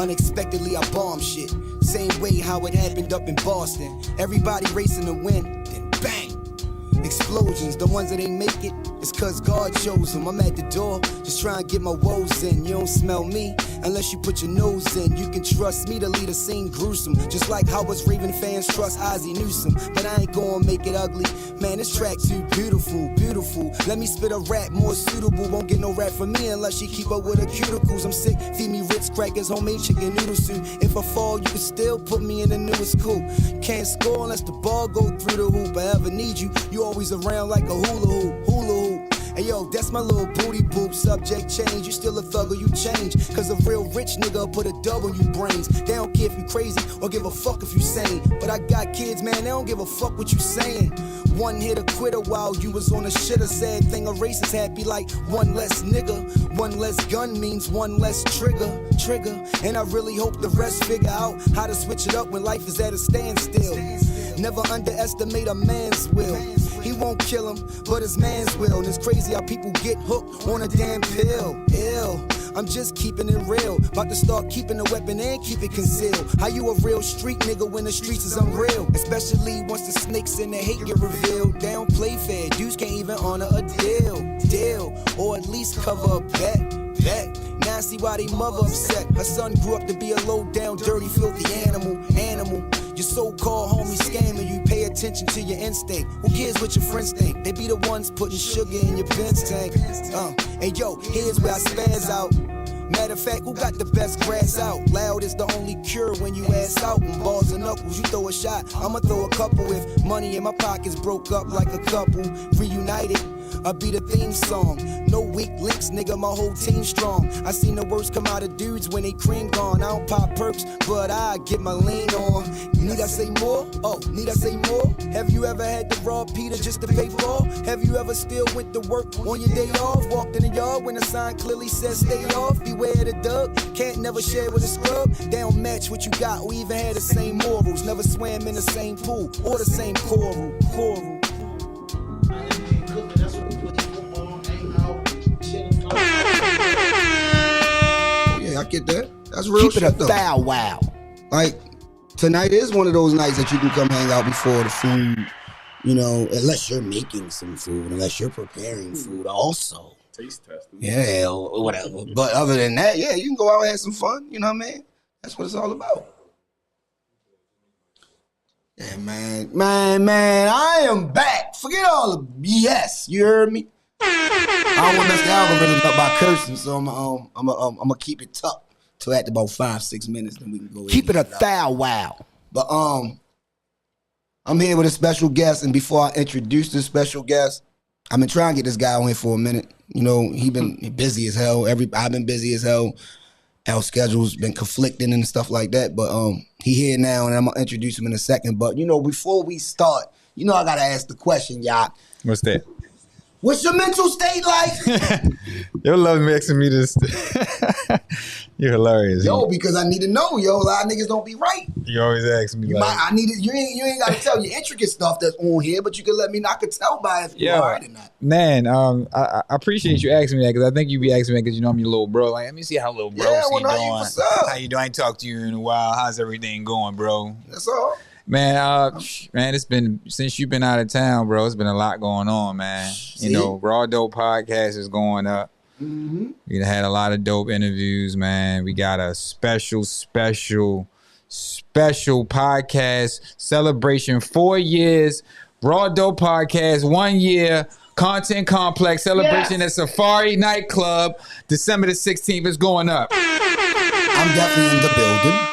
Unexpectedly I bomb shit. Same way how it happened up in Boston. Everybody racing to win, then bang. Explosions, the ones that ain't make it, it's cause God chose them. I'm at the door, just trying to get my woes in. You don't smell me unless you put your nose in. You can trust me to lead a scene gruesome, just like how us Raven fans trust Ozzie Newsome. But I ain't gonna make it ugly. Man, this track too beautiful, beautiful. Let me spit a rap more suitable. Won't get no rap from me unless she keep up with her cuticles. I'm sick, feed me Ritz crackers, homemade chicken noodle soup. If I fall, you can still put me in the newest coupe. Can't score unless the ball go through the hoop. I ever need you, you always around like a hula hoop, hula hoop. Hey yo, that's my little booty boop. Subject change, you still a thug or you change. Cause a real rich nigga put a dub on you brains. They don't care if you crazy or give a fuck if you sane. But I got kids, man, they don't give a fuck what you saying. One hit a quitter while you was on a shitter. Sad thing a racist happy like one less nigga. One less gun means one less trigger. And I really hope the rest figure out how to switch it up when life is at a standstill. Never underestimate a man's will. He won't kill him, but his man's will. And it's crazy how people get hooked on a damn pill. Ill. I'm just keeping it real. About to start keeping the weapon and keep it concealed. How you a real street nigga when the streets is unreal? Especially once the snakes and the hate get revealed. They don't play fair. Dudes can't even honor a deal. Or at least cover a bet. Now I see why they mother upset. Her son grew up to be a low down, dirty, filthy animal. Your so-called homies scamming you. Pay attention to your instinct. Who cares what your friends think? They be the ones putting sugar in your Benz tank. And yo, here's where I spaz out. Matter of fact, who got the best grass out? Loud is the only cure when you ass out. And balls and knuckles, you throw a shot, I'ma throw a couple. If money in my pockets broke up like a couple. Reunited, I'll be the theme song. No weak links, nigga, my whole team strong. I seen the worst come out of dudes when they cream gone. I don't pop perks, but I get my lean on. Need I say more? Oh, need I say more? Have you ever had to rob Peter just to pay for? Have you ever still went to work on your day off? Walked in the yard when the sign clearly says stay off. Beware the dug, can't never share with a scrub. They don't match what you got or even had the same morals. Never swam in the same pool or the same coral. I get that. That's real shit. Keep it a foul wow. Like, tonight is one of those nights that you can come hang out before the food, you know, unless you're making some food, unless you're preparing food also. Taste testing. Yeah, or whatever. But other than that, yeah, you can go out and have some fun, you know what I mean? That's what it's all about. Yeah, man, I am back. Forget all the BS, you heard me? I don't want to mess the algorithm up by cursing, so I'm gonna keep it tough till after about 5-6 minutes, then we can go. Keep it a thou wow. But I'm here with a special guest, and before I introduce this special guest, I've been trying to get this guy on here for a minute. You know, he been busy as hell. I've been busy as hell. Our schedule's been conflicting and stuff like that. But he here now, and I'm gonna introduce him in a second. But you know, before we start, you know, I gotta ask the question, y'all. What's that? What's your mental state like? You love asking me this. You're hilarious. Yo, because I need to know, yo. A lot of niggas don't be right. You always ask me. I need it. You ain't got to tell your intricate stuff that's on here, but you can let me know. I can tell by if you're all right or not. Man, I appreciate you asking me that, because I think you be asking me because you know I'm your little bro. Like, let me see how little bro doing. What's up? How you doing? I ain't talked to you in a while. How's everything going, bro? That's all. Man, it's been, since you've been out of town, bro, it's been a lot going on, man. You know, Raw Dope Podcast is going up. Mm-hmm. We had a lot of dope interviews, man. We got a special podcast celebration. 4 years, Raw Dope Podcast, 1 year, Content Complex celebration at Safari Nightclub. December the 16th is going up. I'm definitely in the building.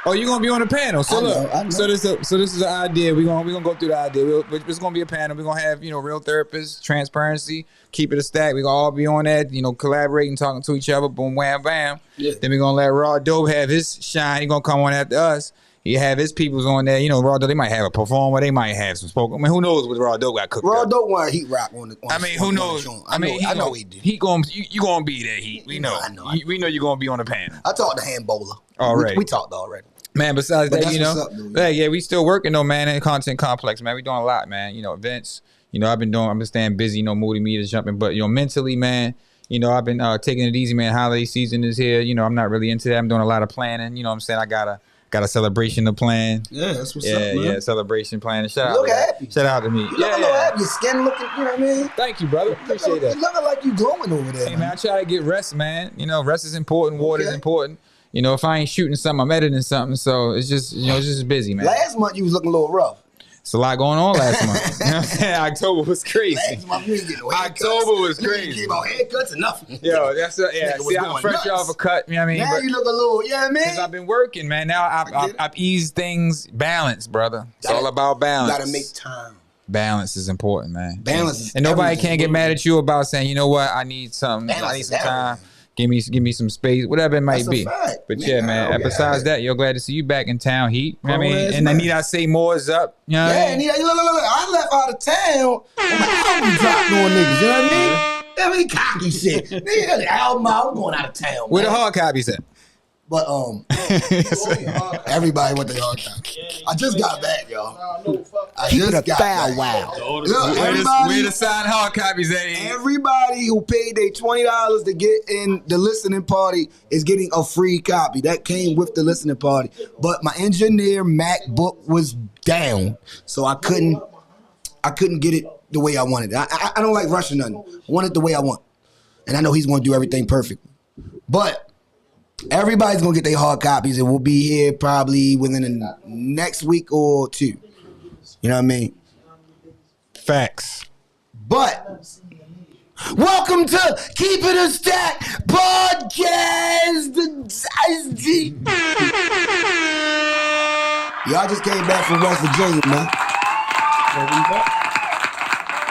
Oh, you're gonna be on the panel. So I know. So this is the idea. We're gonna go through the idea. It's gonna be a panel. We're gonna have, you know, real therapists, transparency, keep it a stack. We're gonna all be on that, you know, collaborating, talking to each other. Boom, wham, bam. Yeah. Then we're gonna let Raw Dope have his shine. He's gonna come on after us. He have his peoples on there. You know, Raw Dope, they might have a performer. They might have some spoken. I mean, who knows what Raw Dope got cooked Raw up. Dope want heat rock on the. I mean, who knows? I know he do. He gonna you gonna be there. We know. I know. We know you're gonna be on the panel. I talked to Hambola. Already. We talked already. Man, besides But that, you know, what's up, though, yeah, we still working though, man, in Content Complex, man. We doing a lot, man. You know, events. You know, I've been staying busy, you know, Moody Meters jumping, but you know, mentally, man, You know, I've been taking it easy, man. Holiday season is here. You know, I'm not really into that. I'm doing a lot of planning. You know what I'm saying? I got a celebration to plan. Yeah, that's what's up, man. Yeah, celebration planning. Shout You look out. happy. Shout out to me. You look a little happy. Your skin looking, you know what I mean? Thank you, brother. Appreciate that. You looking like you glowing over there. Hey, man, I try to get rest, man. You know, rest is important. Water is Okay. important. You know, if I ain't shooting something, I'm editing something. So it's just, you know, it's just busy, man. Last month you was looking a little rough. It's a lot going on last month. You know what I'm saying? October was crazy. Last month you ain't getting no haircuts. October was You ain't crazy. getting no haircuts or nothing. Yo, that's yeah. Nigga was See, I'm going fresh nuts. off a cut. You know what I mean? Now But- you look a little, you know what I Because mean? I've been working, man. Now I get it. I've eased things. Balance, brother. It's Gotta- all about balance. You gotta make time. Balance is important, man. Balance is and nobody everything. can't get mad at you about saying, you know what, I need something. Balance I need is some time. everything. Give me some space, whatever it might That's a be. fact. But Yeah, yeah, man. And yeah. besides that, you're glad to see you back in town, Heat. You know what I Oh, mean? that's And I nice. need I say more is up. You know what Yeah, I and mean? look, I left out of town and my album dropped on niggas, you know what I mean? I mean, cocky shit. Nigga, the album out, I'm going out of town, Where the man. hard copies at? But everybody went to hard time. I just got back, y'all. I just got back. Look, Where the signed hard copies at? Heat? everybody who paid their $20 to get in the listening party is getting a free copy. That came with the listening party. But my engineer MacBook was down, so I couldn't get it the way I wanted. I don't like rushing nothing. I want it the way I want, and I know he's going to do everything perfect. But everybody's gonna get their hard copies. It will be here probably within the next week or two. You know what I mean? Facts. But welcome to Keep It a Stack Podcast. Y'all just came back from West Virginia, man.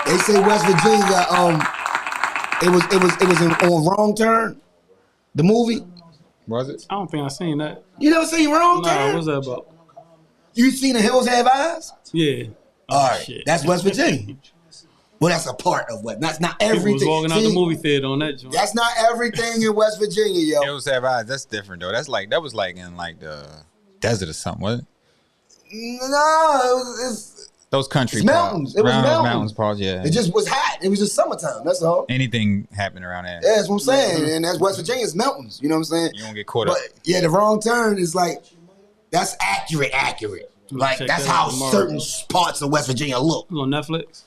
They say West Virginia. It was on Wrong Turn, the movie. Was it? I don't think I seen that. You never seen Wrong Nah, Turn? what's that about? You seen The Hills Have Eyes? Yeah. All right, shit. that's West Virginia. Well, that's a part of what. That's not People everything. was walking out See, the movie theater on that joint. That's not everything in West Virginia, yo. Hills Have Eyes. That's different though. That was like in like the desert or something, wasn't it? No, it's Those country It's mountains. parts. It was Around those mountains. parts, yeah. it just was hot. It was just summertime. That's all. Anything happening around there. Yeah, that's what I'm saying. And that's West Virginia's mountains. You know what I'm saying? You don't get caught up. But yeah, The Wrong Turn is like that's accurate. Like Check that's that how out tomorrow. certain parts of West Virginia look. It was on Netflix.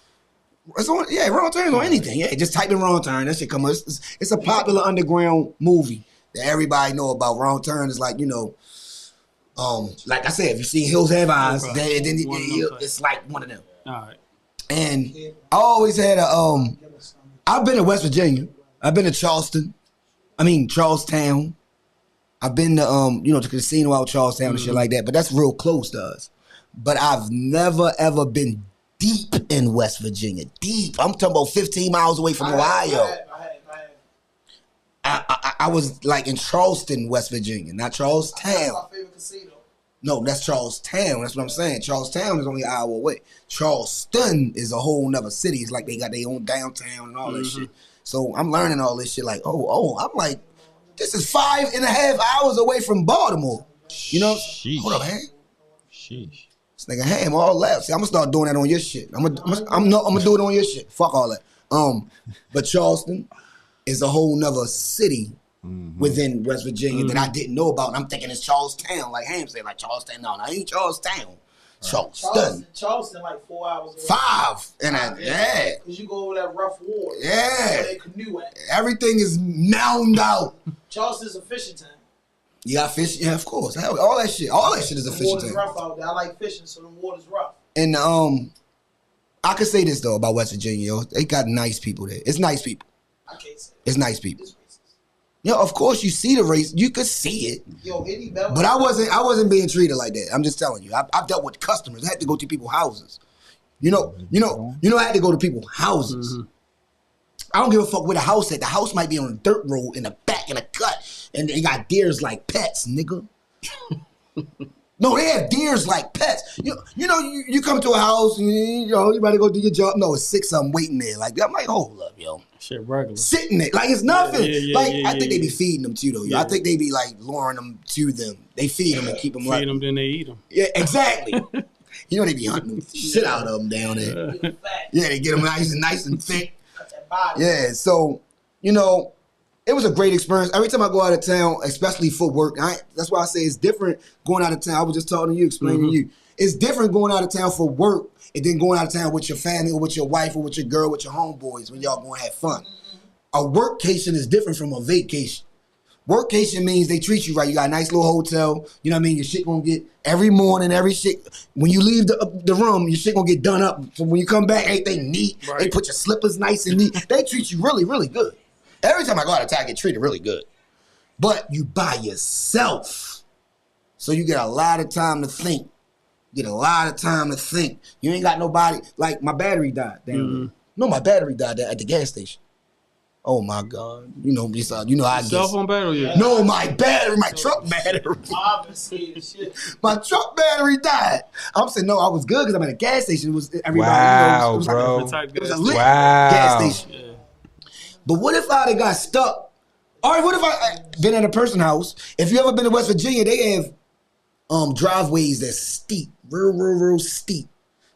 It's on, yeah, Wrong Turn is on anything. Yeah, just type in Wrong Turn. That shit come up. It's a popular underground movie that everybody know about. Wrong Turn is like, you know, like I said, if you see Hills Have Eyes, Okay. then One of them type. it's like one of them. All right. And I always had I've been to West Virginia. I've been to Charleston. Charlestown. I've been to to the casino out Charlestown and shit like that, but that's real close to us. But I've never ever been deep in West Virginia. Deep. I'm talking about 15 miles away from Ohio. I was like in Charleston, West Virginia, not Charlestown. No, that's Charlestown. That's what I'm saying. Charlestown is only an hour away. Charleston is a whole nother city. It's like they got their own downtown and all that shit. So I'm learning all this shit like, I'm like, this is 5.5 hours away from Baltimore. You know? Sheesh. Hold up, man. Sheesh. This nigga Ham all left. See, I'm gonna start doing that on your shit. I'm gonna do it on your shit. Fuck all that. But Charleston is a whole nother city within West Virginia that I didn't know about. And I'm thinking it's Charlestown, like Ham said, like Charlestown. No, it ain't Charlestown. Charleston. Charleston, like 4 hours away. 5. And yeah. Because you go over that rough water. Yeah. Where they canoe at. Everything is mound out. Charleston's a fishing town. You got fish? Yeah, of course. Hell, all that shit is a The fishing water's town. rough out there. I like fishing, so the water's rough. And I could say this though about West Virginia, yo. They got nice people there. It's nice people. I can't say It's nice people. it's racist. Yeah, of course you see the race. You could see it. Yo, Eddie Bell. But I wasn't being treated like that. I'm just telling you. I've dealt with customers. I had to go to people's houses. I had to go to people's houses. Mm-hmm. I don't give a fuck where the house at. The house might be on a dirt road in the back in a cut, and they got deers like pets, nigga. No, they have deers like pets. You come to a house and you about to go do your job. No, it's 6 of them waiting there. Like I'm like, hold up, yo. Shit regular. Sitting there like it's nothing. I think they be yeah. feeding them too, though. Yeah. I think they be like luring them to them. They feed them and keep them Feed right. them, then they eat them. Yeah, exactly. They be hunting the shit out of them down there. Fat. Yeah, they get them nice and thick. Got that body. Yeah, so it was a great experience. Every time I go out of town, especially for work, that's why I say it's different going out of town. I was just talking to you, explaining to you. It's different going out of town for work and then going out of town with your family or with your wife or with your girl, with your homeboys when y'all going to have fun. A workcation is different from a vacation. Workation means they treat you right. You got a nice little hotel. You know what I mean? Your shit gonna get every morning, every shit. When you leave the room, your shit gonna get done up. So when you come back, everything neat. Right. They put your slippers nice and neat. They treat you really, really good. Every time I go out of town, I get treated really good. But you by yourself. So you get a lot of time to think. You get a lot of time to think. You ain't got nobody. Like, my battery died. No, my battery died at the gas station. Oh my God! You know, I guess. Cell phone battery? Yeah. No, my battery, my truck battery. Obviously, shit. My truck battery died. I'm saying no, I was good because I'm at a gas station. It was everybody. Wow, it was bro. It was a lit Wow. gas station. Yeah. But what if I'd have got stuck? All right, what if I been at a person's house? If you ever been to West Virginia, they have driveways that's steep, real steep.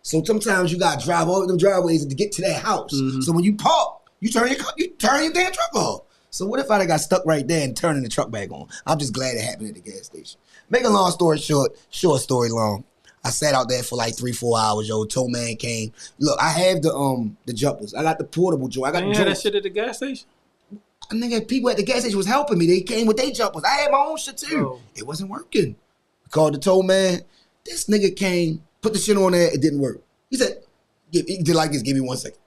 So sometimes you gotta drive all them driveways to get to that house. Mm-hmm. So when you park, you turn your damn truck off. So what if I got stuck right there and turning the truck back on? I'm just glad it happened at the gas station. Make a long story short story long. I sat out there for like 3-4 hours, yo. Tow man came. Look, I have the jumpers. I got the portable joint. I got the that shit at the gas station? Nigga, people at the gas station was helping me. They came with their jumpers. I had my own shit too. Oh. It wasn't working. I called the tow man. This nigga came, put the shit on there. It didn't work. He said, he did like this. Give me 1 second.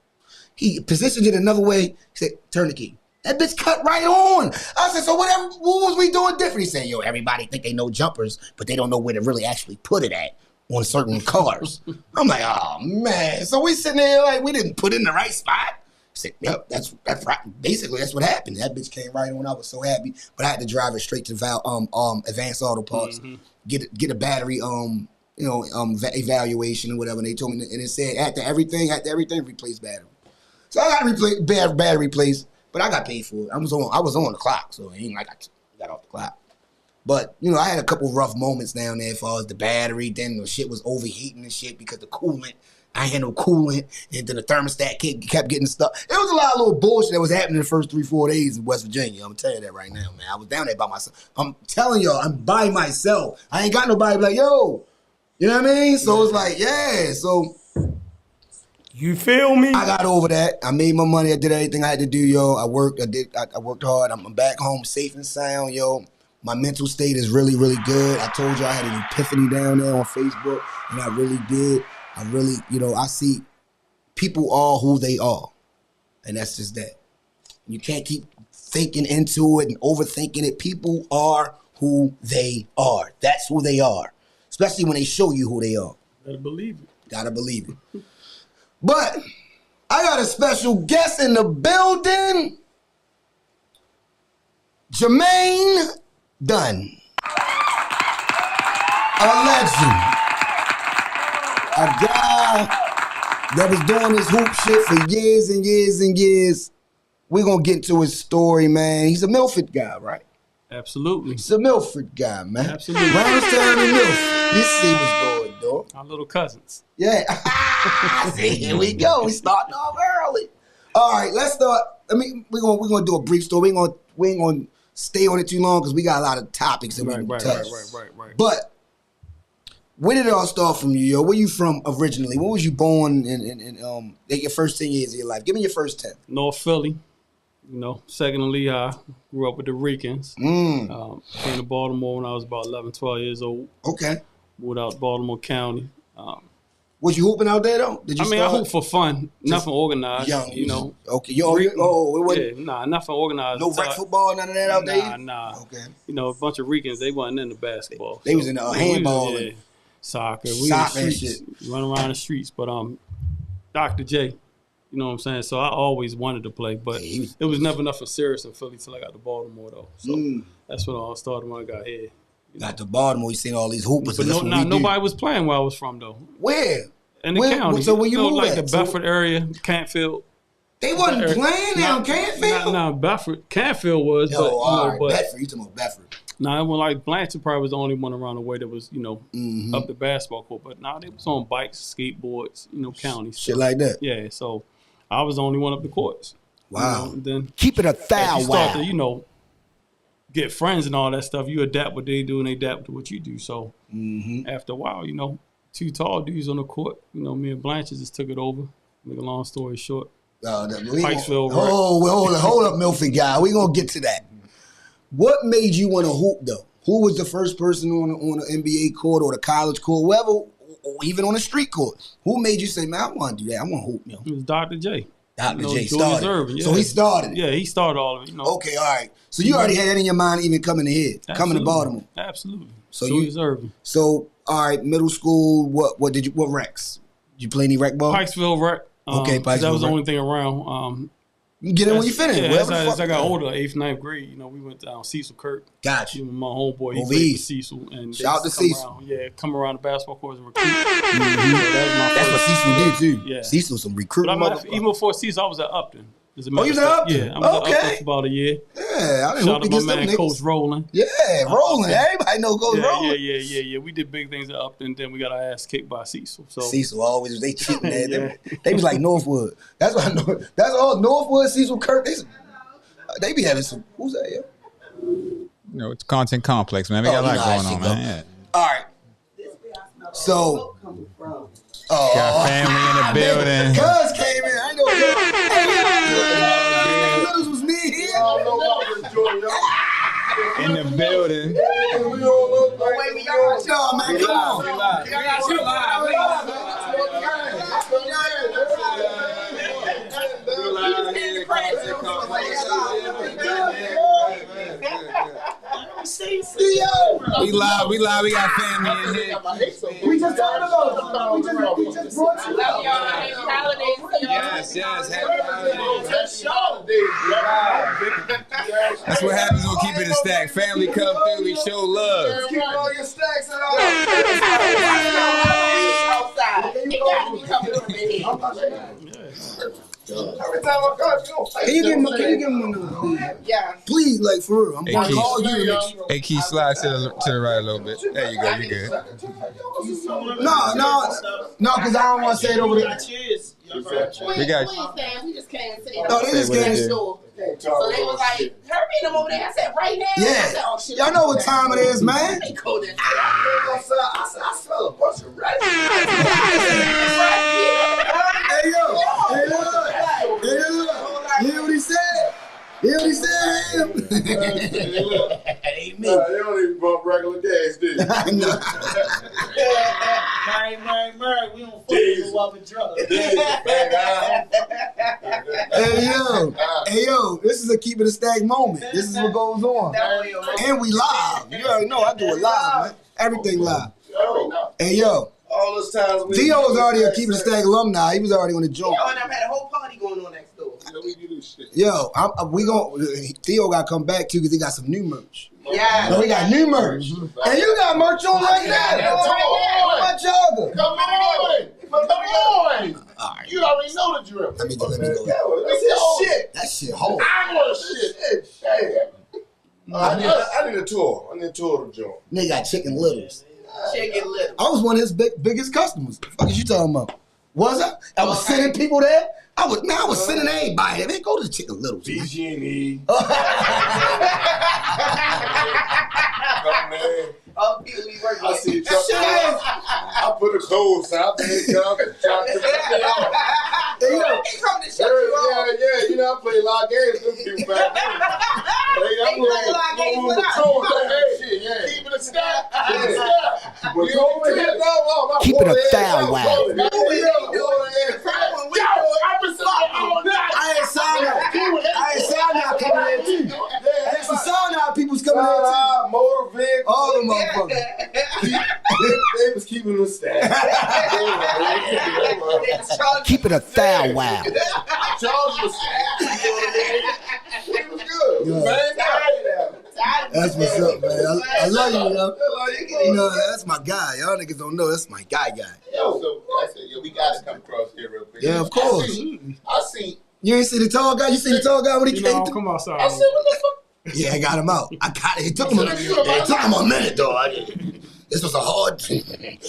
He positioned it another way. He said, turn the key. That bitch cut right on. I said, so what was we doing different? He said, yo, everybody think they know jumpers, but they don't know where to really actually put it at on certain cars. I'm like, oh, man. So we sitting there like we didn't put it in the right spot. I said, yep, that's right. Basically, that's what happened. That bitch came right on. I was so happy. But I had to drive it straight to Advanced Auto Parts, get a battery evaluation or whatever. And they told me, and it said, after everything, replace battery. So I got battery replaced, but I got paid for it. I was on the clock, so it ain't like I got off the clock. But, you know, I had a couple rough moments down there as far as the battery. Then the shit was overheating and shit because the coolant, I had no coolant. And then the thermostat kept getting stuck. It was a lot of little bullshit that was happening the first 3-4 days in West Virginia. I'm going to tell you that right now, man. I was down there by myself. I'm telling y'all, I'm by myself. I ain't got nobody like, yo. You know what I mean? So it's like, yeah. So you feel me? I got over that. I made my money. I did everything I had to do, yo. I worked hard. I'm back home safe and sound, yo. My mental state is really, really good. I told you I had an epiphany down there on Facebook, and I really did. I really, I see people are who they are, and that's just that. You can't keep thinking into it and overthinking it. People are who they are. That's who they are, especially when they show you who they are. Gotta believe it. Gotta believe it. But I got a special guest in the building, Jermaine Dunn, a legend, a guy that was doing this hoop shit for years and years and years. We're going to get into his story, man. He's a Milford guy, right? Absolutely. He's a Milford guy, man. Absolutely. Brownstown and Milford. You see what's going on. Our little cousins. Yeah. See, here we go. We starting off early. All right, let's start. We're gonna do a brief story. We ain't gonna stay on it too long because we got a lot of topics that we can touch. Right. But where did it all start from you, yo? Where you from originally? When was you born in your first 10 years of your life? Give me your first 10. North Philly. Second in Lehigh. Grew up with the Ricans. Came to Baltimore when I was about 11, 12 years old. Okay. Moved out Baltimore County. Was you hooping out there though? I hooped for fun. Nothing organized. Young, Okay. Nothing organized. No rec football, none of that out there? Nah. Okay. A bunch of Ricans, they wasn't into basketball. They was in handball. Soccer. Soccer and shit. Run around the streets. But Dr. J, you know what I'm saying? So I always wanted to play, but it was never nothing serious in Philly till I got to Baltimore though. So that's when it all started when I got here. Got to Baltimore, you seen all these hoopers. But nobody was playing where I was from though. Where? In the county. So where you moved like at? The Bedford area, Cantfield. They wasn't playing down Cantfield? No, Bedford. Cantfield was. Yo, all right. Bedford, you talking about Bedford. Nah, it was like Blanchard probably was the only one around the way that was, up the basketball court. But they was on bikes, skateboards, counties. Shit like that. Yeah, so I was the only one up the courts. Wow. Then Keep it a as thou you start wow. to, get friends and all that stuff, you adapt what they do and they adapt to what you do. So after a while, two tall dudes on the court, me and Blanchard just took it over. Make a long story short. Pikesville, right? Hold up, Milford guy. We gonna get to that. What made you want to hoop though? Who was the first person on the NBA court or the college court, whoever, or even on the street court? Who made you say, man, I want to do that. I want to hoop, It was Dr. J. Dr. J Julius started. Erving, So he started it. Yeah, he started all of it. Okay, all right. So you already had that in your mind even coming here, coming to Baltimore. Absolutely. So Julius Erving. So all right, middle school. What recs? Did you play any rec ball? Pikesville rec. Okay, 'cause that was Pikesville the rec. only thing around. You get in when you finish. Yeah, Wherever as the I got fuck. older, 8th, 9th grade, we went down Cecil Kirk. Got you. My homeboy, he Over played for east. Cecil. And they Shout out used to come Cecil. around, come around the basketball courts and recruit. That's what Cecil did too. Yeah. Cecil some But recruiting even before Cecil, I was at Upton. As a Oh, you was matter at of fact. Upton? Yeah, I was at Okay. Upton for about a year. Yeah, I didn't Shout hoop out to against my them man, niggas. Coach Rowland. Yeah, Rolling. Everybody know Coach Rolling. Yeah. We did big things at Upton. Then we got our ass kicked by Cecil. So Cecil always they cheating there. Yeah. They was like Northwood. That's what I know. That's all Northwood, Cecil Kirk. They be having some. Who's that? Yeah. It's content complex, man. We got a lot going on, man. Yeah. All right. So. Got family in the building. Cuz came in. I know. Hey, this was me here. In the building. No, man, come on. We live. We got family in here. We just talked about it. We just brought you out. Yes. Happy holidays. That's what happens when keeping it stacked. Family come through, we show love. Keep all your stacks at all. Every time I come, can you give him another, please? Yeah. Please, like for real. I'm Hey, gonna Keith. call you. Hey, Keith, slide to the right a little bit. There you go. You good. No, because I don't want to say it over there. Cheers. We got you. We just can't say No, they just can't. So they was like, Herbie and them over there. I said, right now? I said, Yeah. oh, shit. Y'all know what time it is, man. They go there. I smell a bunch of rats. Hey, yo. Hey, look. You hear what he said? You hear what he said, Ham? They don't even bump regular gas, do you? I know. Mary, we don't fuck with no other drugs. Hey, yo, this is a keep it a stack moment. This is what goes on. And we live. You already know I do it live, man. Everything live. Hey, yo. All those times we Theo was already a Keep It a Stack alumni. He was already on the joint. Oh, and I've had a whole party going on next door. Yo, Theo got to come back too because he got some new merch. Yeah. No, he got new merch. And you got merch on right now. What y'all got? Come on! You already know the drill. Let me go. That's his shit. That shit hold. I want shit. Damn. I need a tour. I need a tour of the joint. Nigga got Chicken Littles. Chicken Little. I was one of his biggest customers. The fuck is you talking about? Was I? I was sending people there. I was sending everybody there. Man, go to the Chicken Littles. Man. BG&E. Oh, people be working. I see truck. I put the clothes out there. Hey, yo. He come to shut you off. Yeah. You know, I play a lot of games with them people back then. They play a lot of games with us. Keep it a stack. Keep it a foul wow. I ain't signed out. Coming in too. There's some signed out people's coming in too. Motor vehicle. All them motherfuckers. They was keeping the stack. Keep it a foul wow. Charles was He was good. Yeah. Man, That's what's up, man. I love you, yo. You know, that's my guy. Y'all niggas don't know that's my guy. Yo, so I said, we gotta come across here real quick. Yeah, of course. I see. You ain't see the tall guy? You see the tall guy when he came through? come outside. I said, what the fuck? Yeah, I got him out. I got it. It took him a minute, though. This was a hard thing. That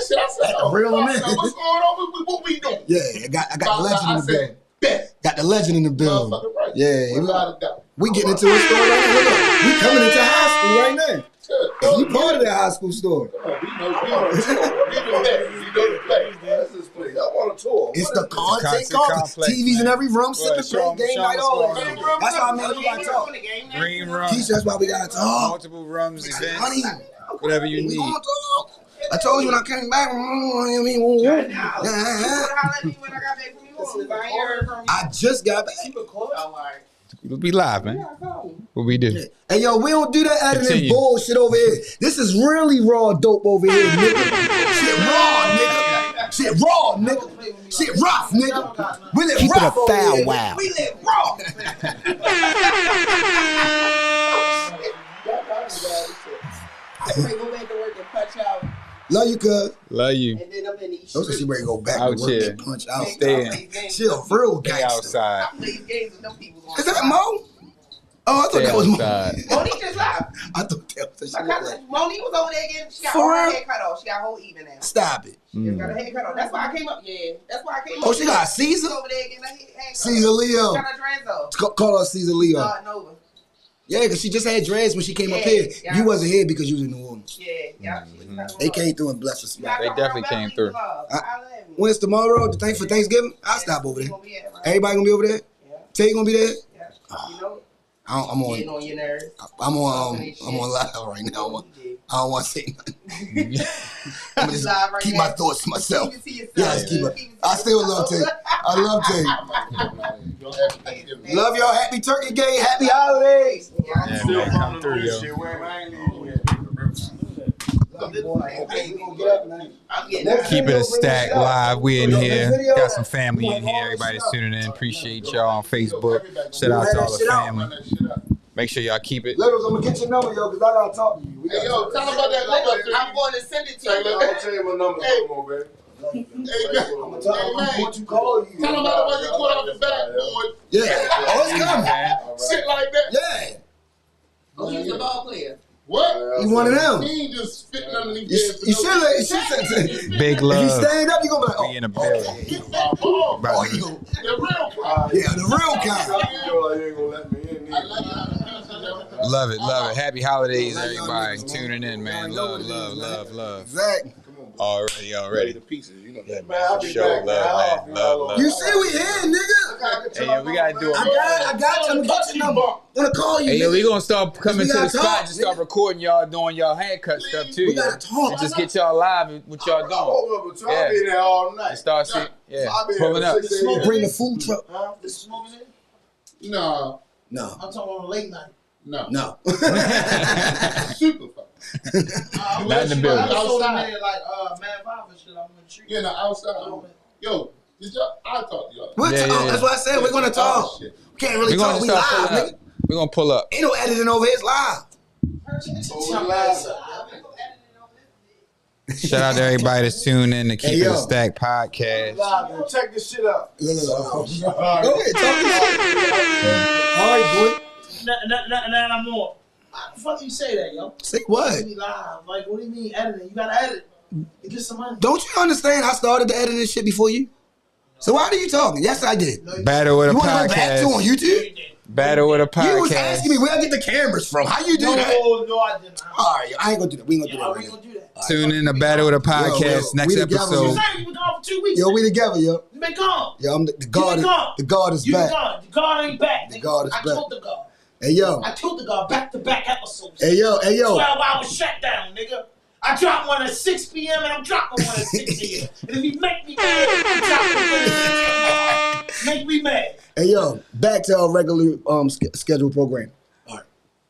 shit, I said, Reel him in. what's going on? What we doing? Yeah, I got the legend in the building. Bet. Got the legend in the building. Motherfucker, right. Yeah, Without a doubt. we getting into a story right now. Look, we coming into high school right now. Good. You part of that high school story. We know the play. That's his play. I want a tour. It's What the is this? content Content complex. complex, TVs in man. every room, Well, sipping, playing game show night, 'em all what's that. going on. That's why, man, we gotta talk. Green room, Keisha, that's why we gotta talk. multiple rooms, events, Honey, whatever you we need. gonna talk. I told you when I came back. I just got back. We'll be live, man. What we do? Hey, yo, we don't do that editing Continue. bullshit over here. This is really raw dope over here, nigga. Shit raw, nigga. Shit raw, nigga. Shit rough, nigga. We live Keep it a rough over foul here. wow. We live raw. I might go back to work and punch out, Love you, cuz. Love you. and then I'm in these Don't say she ready to go back Out to work here. and punch out. Stay in. She a real Stay gangster. outside. I play these games with them people. Is that Mo? Oh, I thought Stay that was Mo. outside. Monique just left. I thought that was My cousin Monique was over there again. She got For all her real? hair cut off. She got whole even now. Stop it. She got her hair cut off. That's why I came up. Yeah, that's why I came up. Oh, she got She's Caesar? over there getting her hair cut Caesar off. Leo. She got her dreads off. Call her Caesar Leo. Starting over. Yeah, because she just had dreads when she came up Yeah, here. yeah. You wasn't here because you was in New Orleans. Yeah. They came through and blessed us. They definitely came through. When it's tomorrow, the thing for Thanksgiving, I'll stop over there. Everybody gonna be over there? Yeah. Tay gonna be there? Yeah. You know, I'm getting on. on your nerves. I'm on live right now. I don't want to say nothing. I'm just Live right keep now. my thoughts to myself. Keep it to yourself. Yes, keep it. I still love Tay. I love Tay. Love y'all. Happy Turkey Day. Happy holidays. Yeah, man, come through, yo. Keep it a stack live. We in here. Got some family in here. Everybody's tuning in. Appreciate y'all on Facebook. Shout out to all the family. Make sure y'all keep it. Littles, I'm gonna get your number, yo, because I gotta talk to you. We Hey, gotta yo, tell him about that number. I'm going to send it to Hey, you. let me tell you my number. Come on, baby. I'm going to call you. Tell him about the way you put off the backboard. Yeah. Oh, it's coming. Shit like that. Yeah. Oh, he's a ball player. What? You one of them. He ain't just fitting underneath You there. should Big if you love. stand up, you gonna be like, We in the building. Get my ball. About oh, to- you gonna, The real kind. yeah, the real kind. You ain't gonna let me in there. Love it, love it. Happy holidays, everybody. Tuning in, man. Love, love, love, love. Exactly. Already. The pieces, you know. Yeah, Man, I'll be Show back, love, man. man. Love, You love. see we here, nigga. Hey, yo, we gotta do I it. got you. I'm gonna get your number. I'm gonna call you. Hey, yo, nigga. we gonna start coming We to the gotta spot talk, and just start nigga. recording y'all doing y'all haircut stuff too. We yo. gotta talk. And just get y'all live with what y'all doing. I'll Yeah. be there all night. And start seeing, yeah, I'll be pulling there up. at 6 a.m. Bring the food truck. Huh? The smoke is in? Nah, No, I'm talking on a late night. no. no. Super fun. Not in the building. I was over Outside. there like Man 5 and shit. I'm gonna treat You know, outside. Yo, did y'all? I'll talk to y'all. We'll Yeah, talk. yeah, yeah. That's why I said we're gonna talk. Oh, shit. We can't really We're gonna talk. We start live, pulling nigga. up. We're gonna pull up. Ain't no editing over here. It's live. Shout out to everybody that's tuned in to Keep Hey, It a yo. Stack podcast. Check this shit out. Go ahead, talk this shit. All right, boy. Now I'm on. How the fuck you say that, yo? Say what? We live. Like, what do you mean editing? You gotta edit to get some money. Don't you understand? I started the editing shit before you. So why are you talking? Yes, I did. Battle with a You want to go back to on podcast. YouTube? Battle with a You was asking me podcast. where I get the cameras from. How you do No, that? no, I didn't. All right, I ain't gonna do that. We ain't gonna do Yeah, that we right ain't now. gonna do that. Tune in to Battle with a podcast next we together, You episode. saying you been gone for 2 weeks? Yo, we together, yo. You been gone. Yo, I'm the God. been Is, gone. the God is You been back. gone. The God ain't back. The nigga. God is I back. killed the God. Hey, yo. I killed the God back-to-back episodes. Hey, yo. Hey, yo. 12-hour shutdown, nigga. I dropped one at 6 p.m. and I'm dropping one at 6 a.m. And if you make me mad, I'm dropping one at 6 a.m. Make me mad. Hey, yo. Back to our regular scheduled program. All right.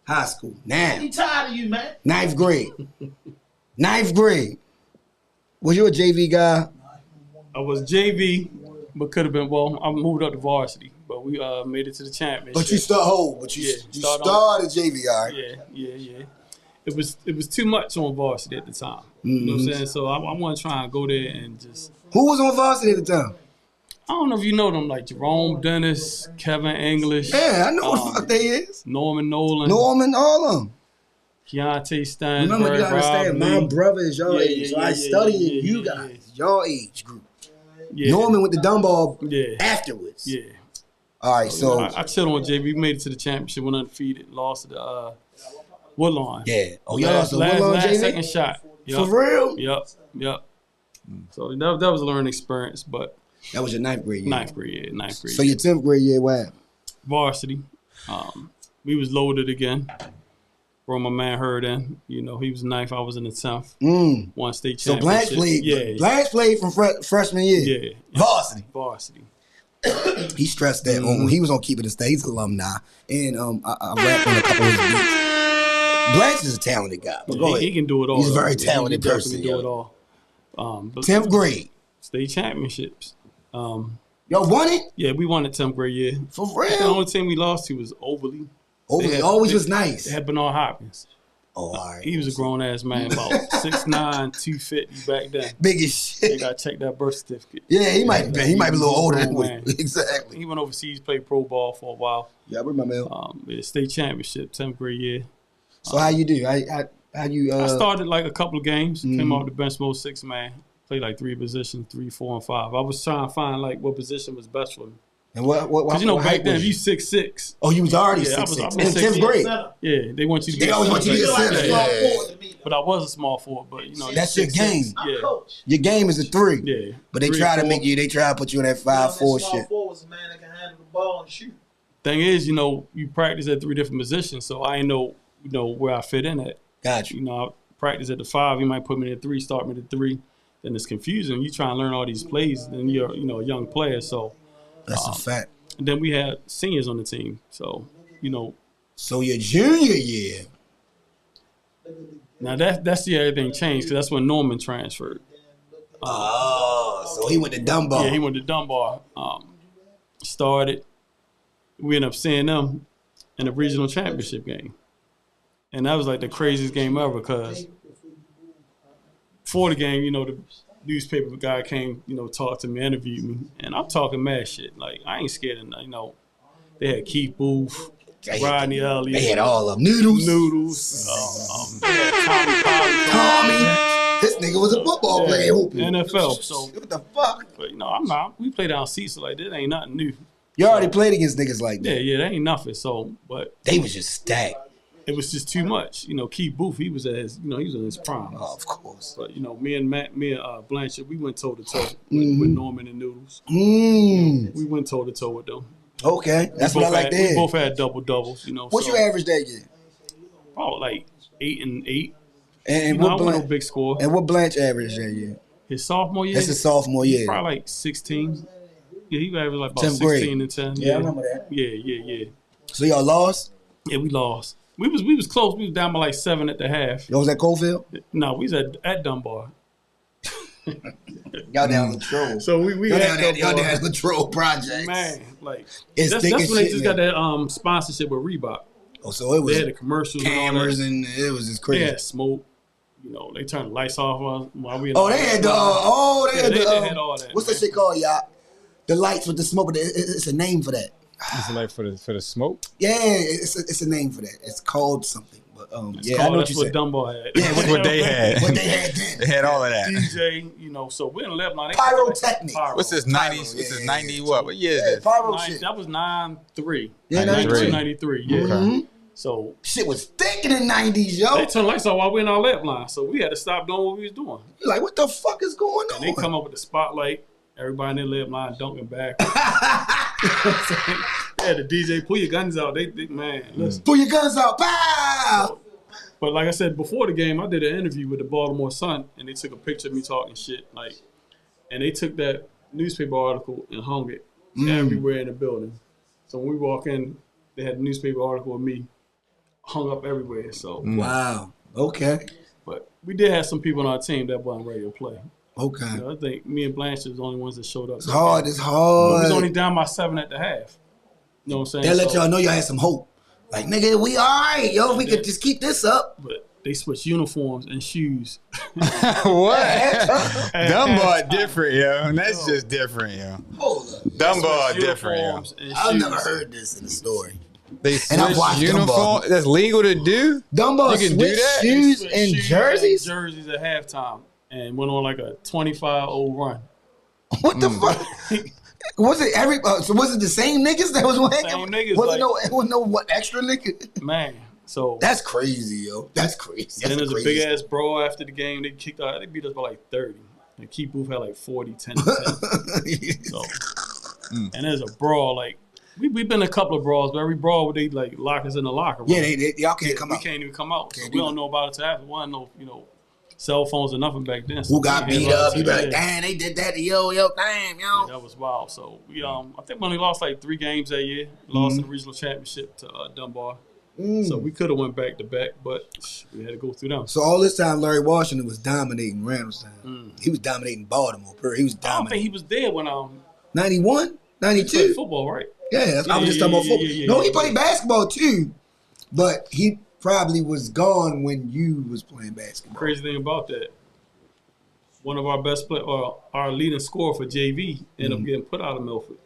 High school. Now. I'm tired of you, man. Ninth grade. Ninth grade. Was you a JV guy? I was JV, but could have been. Well, I moved up to varsity, but we made it to the championship. But you started JV, all right? Yeah. It was too much on varsity at the time. You know what I'm saying? So I want to try and go there and just. Who was on varsity at the time? I don't know if you know them, like Jerome Dennis, Kevin English. Yeah, I know what the fuck they is. Norman Nolan. Norman, all of them. Keontae Stein. Remember, you gotta understand, my brother is your Yeah, age, so yeah, I yeah, study yeah, you yeah, guys, your age group. Yeah. Norman with the dumb ball Yeah. afterwards. Yeah. All right, so I chilled on JB. We made it to the championship, went undefeated, lost to the Woodlawn. yeah. Oh, y'all lost the Woodlawn, last JV? second shot. Yep. For real? Yep. So that was a learning experience, but That was your ninth grade year. ninth grade. So your 10th grade year, what happened? Varsity. We was loaded again. Bro, my man heard in. You know, he was ninth, I was in the 10th. One state So championship. Blanche played from freshman year. Yeah. Varsity. He stressed that. He was on Keep It a State. He's alumni. And I rapped on a couple of his beats. Blanche is a talented guy. But go ahead. He can do it all. He's a very He talented definitely person. do yo. it all. But 10th grade. state championships. Y'all won it? Yeah, we won the 10th grade year. For The real? only team we lost to was Overly. Overly always was nice. They had Bernard Hopkins. Oh, all right. He was a grown ass man, about 6'9", 250 back then. Big as They shit. got to check that birth certificate. Yeah, he might be a little older than Man. we. Exactly. He went overseas, played pro ball for a while. Yeah, I remember him. Yeah, state championship, 10th grade year. So how you do? How you I started like a couple of games. Came off the bench, most 6-man. Played like 3 positions, 3, 4, and 5. I was trying to find like what position was best for me. and what Because you know what back height then, was if you 6'6", Oh, you was already Yeah, I 6'6". was In 10th 6'6". grade. yeah, they want you to They be always want you to be a center. center. Yeah. Yeah. But I was a small forward. But you know, That's you're your game. 6'6". Yeah, Coach. Your game is a 3. yeah. But they 3, try to 4. make you. They try to put you in that 5'4" Small shit. forward is a man that can handle the ball and shoot. Thing is, you know, you practice at 3 different positions, so I ain't know, where I fit in at. Got you. You know, I practice at the 5. You might put me at 3, start me at 3. Then it's confusing. You try and learn all these plays, then you're, a young player. So, That's a fact. and then we had seniors on the team. So, So your junior year. now that's the everything changed because that's when Norman transferred. Oh, so he went to Dunbar. Yeah, he went to Dunbar. Started. We ended up seeing them in the regional championship game, and that was like the craziest game ever because before the game, the newspaper guy came, talked to me, interviewed me, and I'm talking mad shit. Like I ain't scared of nothing. They had Keith Booth, Rodney Elliott, They had all of them. Noodles. they had Tommy. This nigga was a football player hooping. NFL. So, What the fuck? but I'm not. We play down seats, so like this ain't nothing new. You already played against niggas like that. Yeah, that ain't nothing. So, but They was just stacked. it was just too much. Keith Booth, he was at his, he was in his prime. Oh, of course. But me and Blanchard, we went toe to toe with Norman and Noodles. We went toe to toe with them. Okay. That's what I like to We hear. both had double doubles. What's your average that year? Probably like 8 and 8. And I what wasn't no Blanche? big score. And what Blanche average that year? His sophomore year, That's his sophomore year. probably like 16. Yeah, he averaged like about 10th grade. 16 and 10. Yeah, I remember that. Yeah. So y'all lost? Yeah, we lost. We was close. We was down by like 7 at the half. Y'all was at Coalfield? No, we was at Dunbar. Y'all down Latrobe. So we Y'all had down Dunbar. at Latrobe Projects. Man, like It's that's thick when as they shit, just yeah. got that sponsorship with Reebok. Oh, so it was They had the commercials cameras and all and it was just that. crazy. They had smoke. They turned the lights off while we. Oh, they had the. they had all that. What's that shit called, y'all? The lights with the smoke. But it's a name for that. It's like for the smoke. Yeah, it's a name for that. It's called something. But yeah, I know what that's you what said. Dunbar had. Yeah, That's what they had. What they had then. They had all of that. DJ, so we're in Lebanon. They- Pyrotechnic. Pyro. What's this 90s? What's this 90 what? What year is Yeah, this? pyro Nine- shit. That was 9-3. Yeah, 93. 93, yeah. Mhm. So Shit was thick in the 90s, yo. they turned lights off while we in our lap line. So we had to stop doing what we was doing. You're like, what the fuck is going on? They come up with the spotlight. Everybody in their lap line dunking back. Yeah, the DJ, pull your guns out. They man, listen. Pull your guns out. Pow! But like I said before the game, I did an interview with the Baltimore Sun, and they took a picture of me talking shit, and they took that newspaper article and hung it everywhere in the building. So when we walk in, they had the newspaper article of me hung up everywhere. So, Wow. Okay. but we did have some people on our team that wasn't ready to play. Okay. I think me and Blanchard was the only ones that showed up. It's hard. It's We hard. was only down by 7 at the half. You know what I'm saying? They let So- y'all know y'all had some hope. Like, nigga, we all right, yo. If we could just keep this up. But they switched uniforms and shoes. What? Dunbar different, yo. That's just different, yo. Hold up. Dunbar Switched different, yo. uniforms and I've shoes. never heard this in the story. They And I've switch watched uniform. Dunbar. That's legal to do. Dunbar You can do switched that? shoes Switched and shoes jerseys? and jerseys at halftime and went on like a 25-0 run. What the fuck? Was it so was it the same niggas that was hanging? Same niggas, Was like- it no what extra nigga? Man, so That's crazy, yo. That's crazy. and then That's there's a crazy. big ass brawl after the game. They kicked out. They beat us by like 30. And Keith Booth had like 40, 10 to 10. So, and there's a brawl. Like we've been in a couple of brawls, but every brawl they like lock us in the locker room. Yeah, y'all can't come we out. can't even come out. So Can't we do don't know about it till after. One, no, cell phones or nothing back then. So Who got we beat had up? You be yeah. like, damn, they did that to yo, damn, Yeah, yo. that was wild. So we I think we only lost like 3 games that year. Lost in the regional championship to Dunbar. So we could have went back to back, but we had to go through them. So all this time, Larry Washington was dominating Randallstown. He was dominating Baltimore. He was I don't think dominating. he was there when 91, he 92. played football, right? Yeah, I was just talking about football. yeah, No, he yeah. played basketball too, but he probably was gone when you was playing basketball. Crazy thing about that, one of our best our leading scorer for JV ended up getting put out of Milford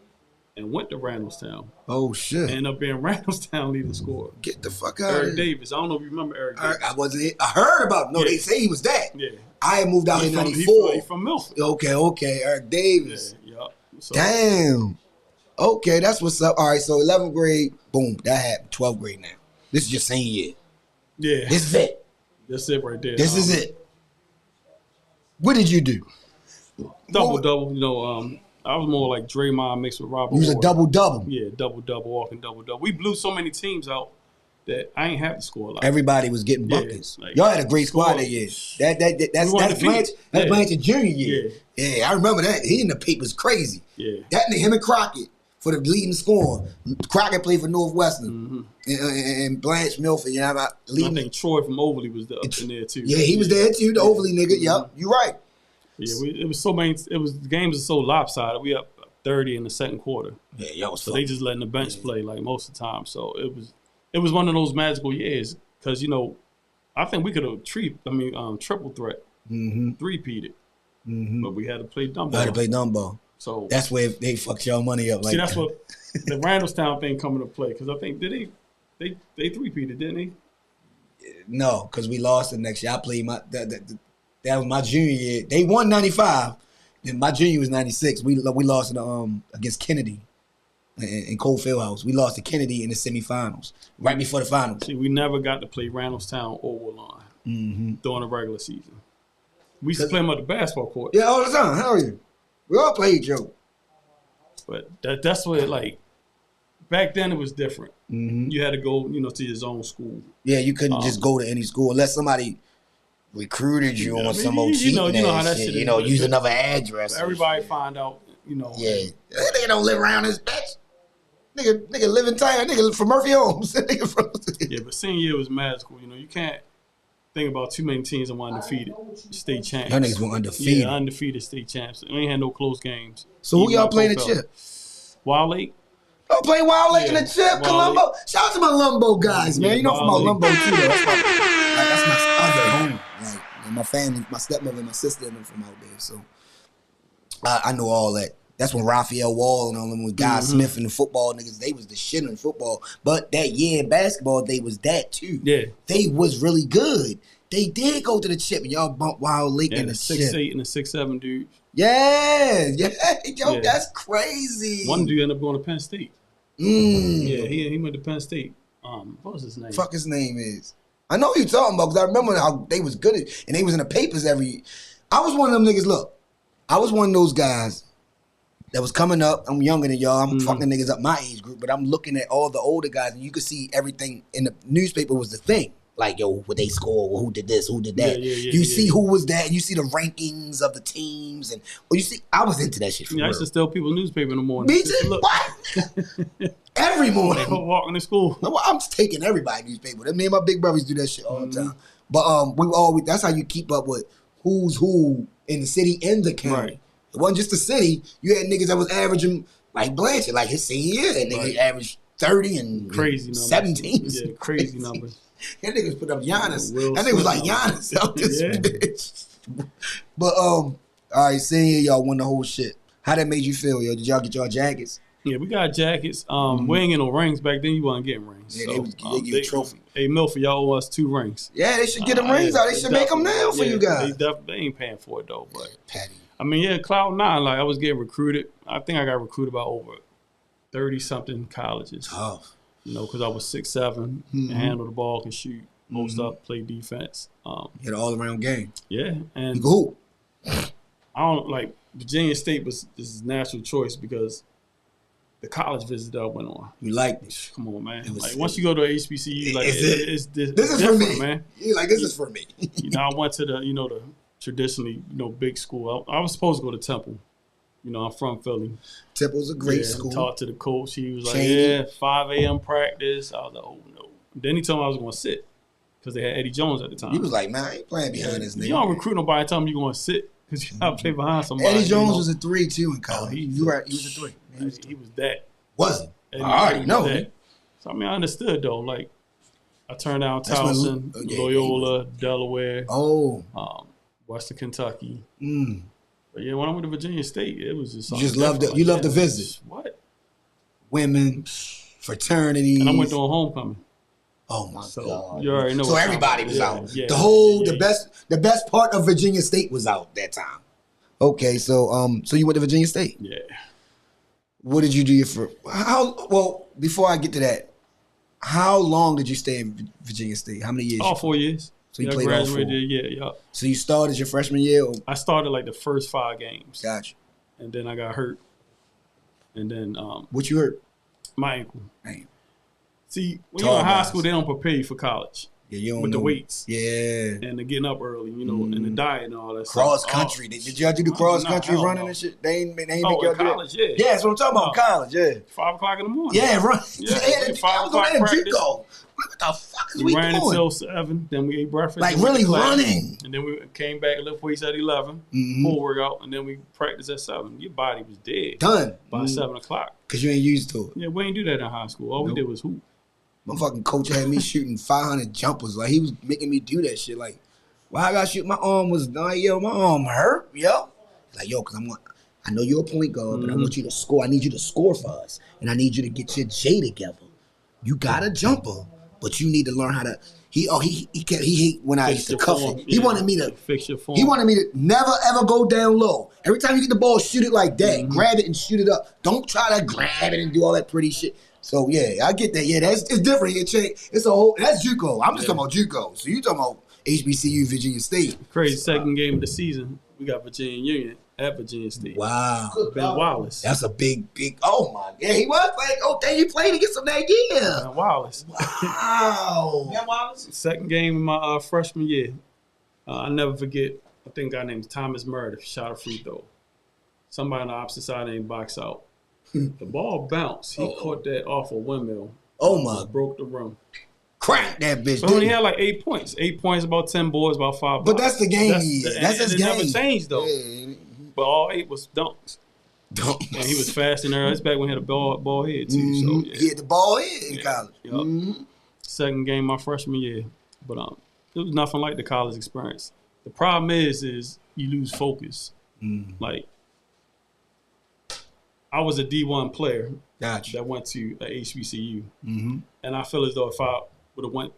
and went to Randallstown. Oh shit! Ended up being Randallstown leading scorer. Get the fuck out Eric of here. Davis. I don't know if you remember Eric Davis. I wasn't. I heard about. No, Yeah. they say he was that. Yeah. I had moved out in He '94. from Milford. Okay. Eric Davis. Yeah. So, Damn. Okay, that's what's up. All right, so 11th grade, boom, that happened. 12th grade now. This is your senior year. yeah. This is it. That's it right there. This is it. What did you do? Double. I was more like Draymond mixed with Robert. You was a Horry. double. Yeah, double, walking double. We blew so many teams out that I ain't have to score a lot. Everybody was getting Yeah, buckets. like, Y'all had a great squad score. that year. That's won Blanche. defeat. That's Yeah. Blanche's junior year. Yeah, I remember that. He in the papers crazy. Yeah. That nigga, him and Crockett for the leading scorer. Crockett played for Northwestern and Blanche Milford. You know, about I leading. think Troy from Overly was up in there too. Yeah, he was there too. The Overly nigga. Yep, you right. Yeah, it was so many. The games are so lopsided. We up 30 in the second quarter, Yeah, y'all was so they just letting the bench play like most of the time. So it was one of those magical years because I think we could have triple threat, three-peated, but we had to play dumb I had to play dumb ball. So That's where they fucked y'all money up. Like see, that's what the Randallstown thing coming to play because I think they three-peated, didn't they? No, because we lost the next year. I played that was my junior year. They won 95. Then my junior was 96. We lost in against Kennedy in Cole Fieldhouse. We lost to Kennedy in the semifinals right before the finals. See, we never got to play Randallstown or Woodlawn during the regular season. We used to play them at the basketball court. Yeah, all the time. Hell yeah. We all played, Joe. But that's what back then it was different. You had to go, to your zone school. Yeah, you couldn't just go to any school unless somebody recruited you on some old cheating you know how that shit. shit You is. know, use another address. and Everybody shit. find out, Yeah. That nigga don't live around this bitch. Nigga live in town. Nigga from Murphy Homes. Nigga from Yeah, but senior year was magical. You can't think about too many teams that were undefeated state champs. Y'all niggas were undefeated. Yeah, undefeated state champs. We ain't had no close games. So who Even y'all at playing the Coe chip? Wild Lake. Oh, play Wild Lake in Yeah, the chip, Wild Columbo. Shout out to my Lumbo guys, man. Yeah, You know from my Wild Lumbo Lake. too, though. That's my other home. Like my family, my stepmother, and my sister, and them from out there. So I know all that. That's when Raphael Wall and all them with Guy Smith and the football niggas. They was the shit in football. But that year in basketball, they was that too. Yeah. They was really good. They did go to the chip, and y'all bumped Wild Lake Yeah, in the the chip. 6'8" and the 6'7" dude. Yeah. Yo, Yeah. that's crazy. One dude ended up going to Penn State. Mm. Yeah, he went to Penn State. What was his name? Fuck his name is. I know who you talking about because I remember how they was good at, and they was in the papers every. I was one of them niggas. Look, I was one of those guys that was coming up. I'm younger than y'all. I'm fucking niggas up my age group, but I'm looking at all the older guys, and you could see everything in the newspaper was the thing. Like, yo, what they score, who did this, who did that. You see who was that, and you see the rankings of the teams, and you see, I was into that shit for Yeah, I real. used to steal people's newspaper in the morning. Me Just to too. look. What? Every morning. Walking to school. No, I'm just taking everybody's newspaper. Me and my big brothers do that shit all the time. But we always that's how you keep up with who's who in the city and the county. Right. It wasn't just the city. You had niggas that was averaging like Blanchard, like his senior year, and nigga averaged 30 and Crazy numbers. 17. Yeah, crazy numbers. That niggas put up Giannis. Will That nigga was Smith like Giannis out this Yeah. bitch. But all right, senior year, y'all won the whole shit. How that made you feel, yo? Did y'all get y'all jackets? Yeah, we got jackets. We ain't get no rings back then. You wasn't getting rings. Yeah, so, they give you a trophy. Hey, Milford, y'all owe us 2 rings. Yeah, they should get them rings out. They should make them now for you guys. They ain't paying for it though. But Patty. I mean, yeah, Cloud9, like I was getting recruited. I think I got recruited by over 30-something colleges. Tough. You know, because I was 6'7", can handle the ball, can shoot, post up, play defense. Hit an all-around game. Yeah, and You go. I don't like Virginia State was this natural choice because the college visit that I went on. You liked it. Come on, man. was- Like once you go to a HBCU, like it's This is for different, me. man. You like, this is for me. You know, I went to the traditionally big school. I was supposed to go to Temple. You know, I'm from Philly. Temple's a great Yeah, school. Talked to the coach. He was like, Shady. 5 a.m. practice. I was like, oh, no. Then he told me I was going to sit because they had Eddie Jones at the time. You was like, man, I ain't playing behind this nigga. You don't recruit nobody and tell me you're going to sit because you got to play behind somebody. Eddie Jones you know? was a 3 too in college. he- You right? He was a 3. He was that. Was he? Eddie I already was know. that. So, I mean, I understood, though. Like, I turned down That's when Towson, Lu- yeah, Loyola, Delaware, Oh. Western Kentucky. Mm. But, yeah, when I went to Virginia State, it was just You something just loved different. it. You Like, loved the yeah, visit. What? Women, fraternities. And I went to a homecoming. Oh my So God. you already know. So what everybody time was it is. out. Yeah, The best part of Virginia State was out that time. Okay, so so you went to Virginia State. Yeah. What did you do for before I get to that, how long did you stay in Virginia State? How many years? All 4 years. So you I played all 4. graduated. Yeah. So you started your freshman year? Or? I started like the first 5 games, Gotcha. and then I got hurt, and then What you hurt? my ankle. Damn. See, when Tall you're in high guys. school, they don't prepare you for college Yeah, you don't with know. the weights Yeah. and the getting up early, and the diet and all that. Cross stuff. country. Oh, Did y'all do the cross nah, country hell running no. and shit? They ain't make Oh, y'all in do that? college, yeah. Yeah, that's what I'm talking about. Oh. College, yeah. 5 o'clock in the morning. Yeah, run. Yeah, I 5 was o'clock on that practice. JUCO. What the fuck is We we ran doing? until 7. Then we ate breakfast. Like then we went really to class, running. And then we came back and lift weights at 11. Mhm. Full workout, and then we practiced at 7. Your body was dead Done. by 7 o'clock. Because you ain't used to it. Yeah, we ain't do that in high school. All we did was hoop. My fucking coach had me shooting 500 jumpers. Like, he was making me do that shit. Like, why I gotta shoot? My arm was, like, yo, my arm hurt, yo. Like, yo, because I know you're a point guard, but I want you to score. I need you to score for us. And I need you to get your J together. You got a jumper, but you need to learn how to. He hate when I Fix used to your cuff form. it. He Yeah. wanted me to. Fix your form. He wanted me to never ever go down low. Every time you get the ball, shoot it like that. Grab it and shoot it up. Don't try to grab it and do all that pretty shit. So yeah, I get that. Yeah, it's different. It's a whole. That's JUCO. I'm just talking about JUCO. So you talking about HBCU, Virginia State? Crazy second game of the season. We got Virginia Union at Virginia State. Wow, Ben Wallace. that's a big. Oh my, yeah, he was like, oh, dang, he played against him that year. Ben Wallace. Wow. Yeah, Wallace. Second game of my freshman year. I never forget. I think a guy named Thomas Meredith shot a free throw. Somebody on the opposite side didn't box out. The ball bounced. He caught that off a windmill. Oh my, Broke the rim. crack that bitch. But he didn't had like 8 points. 8 points, about 10 boards, about 5 But blocks. that's the game he is. That's his it game. never changed though. Yeah. But all 8 was dunks. And he was fast in there. That's back when he had a ball head too. So yeah. He had the ball in Yeah. college. Yup. Mhm. Second game my freshman year. But it was nothing like the college experience. The problem is you lose focus. Like I was a D1 player Gotcha. that went to a HBCU. Mm-hmm. And I feel as though if I would have went,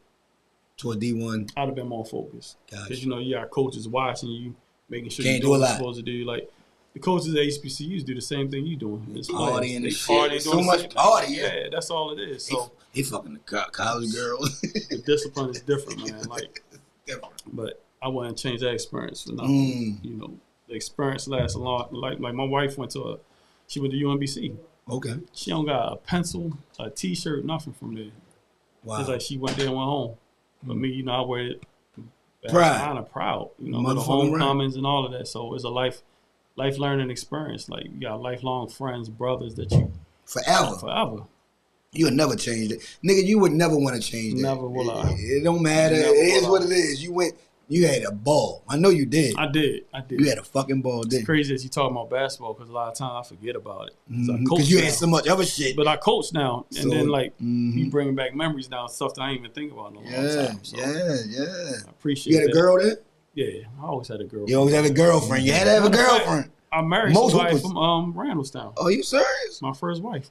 To a D1. I'd have been more focused. Gotcha. Because, you got coaches watching you, making sure Can't you do do a what you're lot. supposed to do. Like, the coaches at HBCUs do the same thing you doing. It's Partying players. and They shit. party, So doing the much same- party, yeah. Yeah, that's all it is. So He fucking the college girls. the discipline is different, man. Like, Different. but I wouldn't change that experience for nothing. The experience lasts a lot. Like my wife she went to UMBC. Okay. She don't got a pencil, a T-shirt, nothing from there. Wow. It's like she went there and went home. But me, I wear it. Pride. Kind of proud. Go to Motherfucking homecomings and all of that. So it's a life learning experience. Like you got lifelong friends, brothers that you forever. You would never change it. Nigga, you would never want to change that. Never will I. It don't matter. Never It is will what I. it is. You had a ball. I know you did. I did. You had a fucking ball, It's didn't you? crazy that you talk about basketball because a lot of times I forget about it. 'Cause I coach Because you now. had so much other shit. But I coach now, and So, then you bringing back memories now, stuff that I ain't even think about in a long Yeah, time. So yeah. I appreciate You had a that. girl then? Yeah, I always had a girl. You always had a girlfriend. You had to have a Matter of fact, girlfriend. I married Most somebody hoopers- from Randallstown. Oh, you serious? My first wife.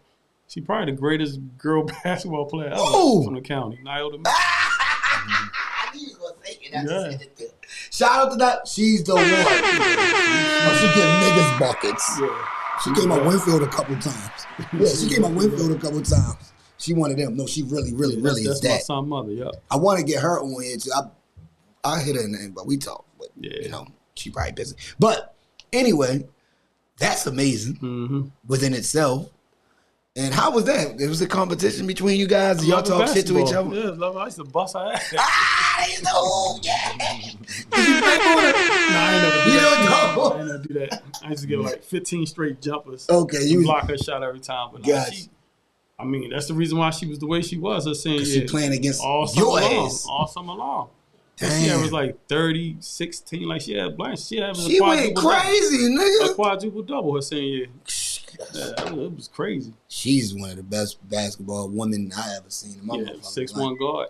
She probably the greatest girl basketball player ever Ooh. from the county. Nyota. I knew you was gonna say it. That's Yeah. just it. Shout out to that. She's the one. she give niggas buckets. Yeah. She came out Winfield a couple times. Yeah, she came out Winfield a couple times. She one of them. No, she really is That's that. my son mother, yeah. I want to get her on here too. I hit her name, but we talk. But Yeah. you know, she probably busy. But anyway, that's amazing within itself. And how was that? It was a competition between you guys. Y'all talk shit to each other. Yeah, love. I used to bust her ass. Ah, they know, yeah. Nah, I ain't never do You that. don't know. I ain't never do that. I used to get like 15 straight jumpers. Okay, you block her shot every time. But nah, Gotcha. I mean, that's the reason why she was the way she was. Her senior She year. playing against all summer your long. ass. All summer long. And Damn. she averaged like 30, 16. Like she had blank. She went crazy, A nigga. quadruple double her senior year. Yeah, it was crazy. She's one of the best basketball women I ever seen in my Yeah, motherfucking 6'1" guard.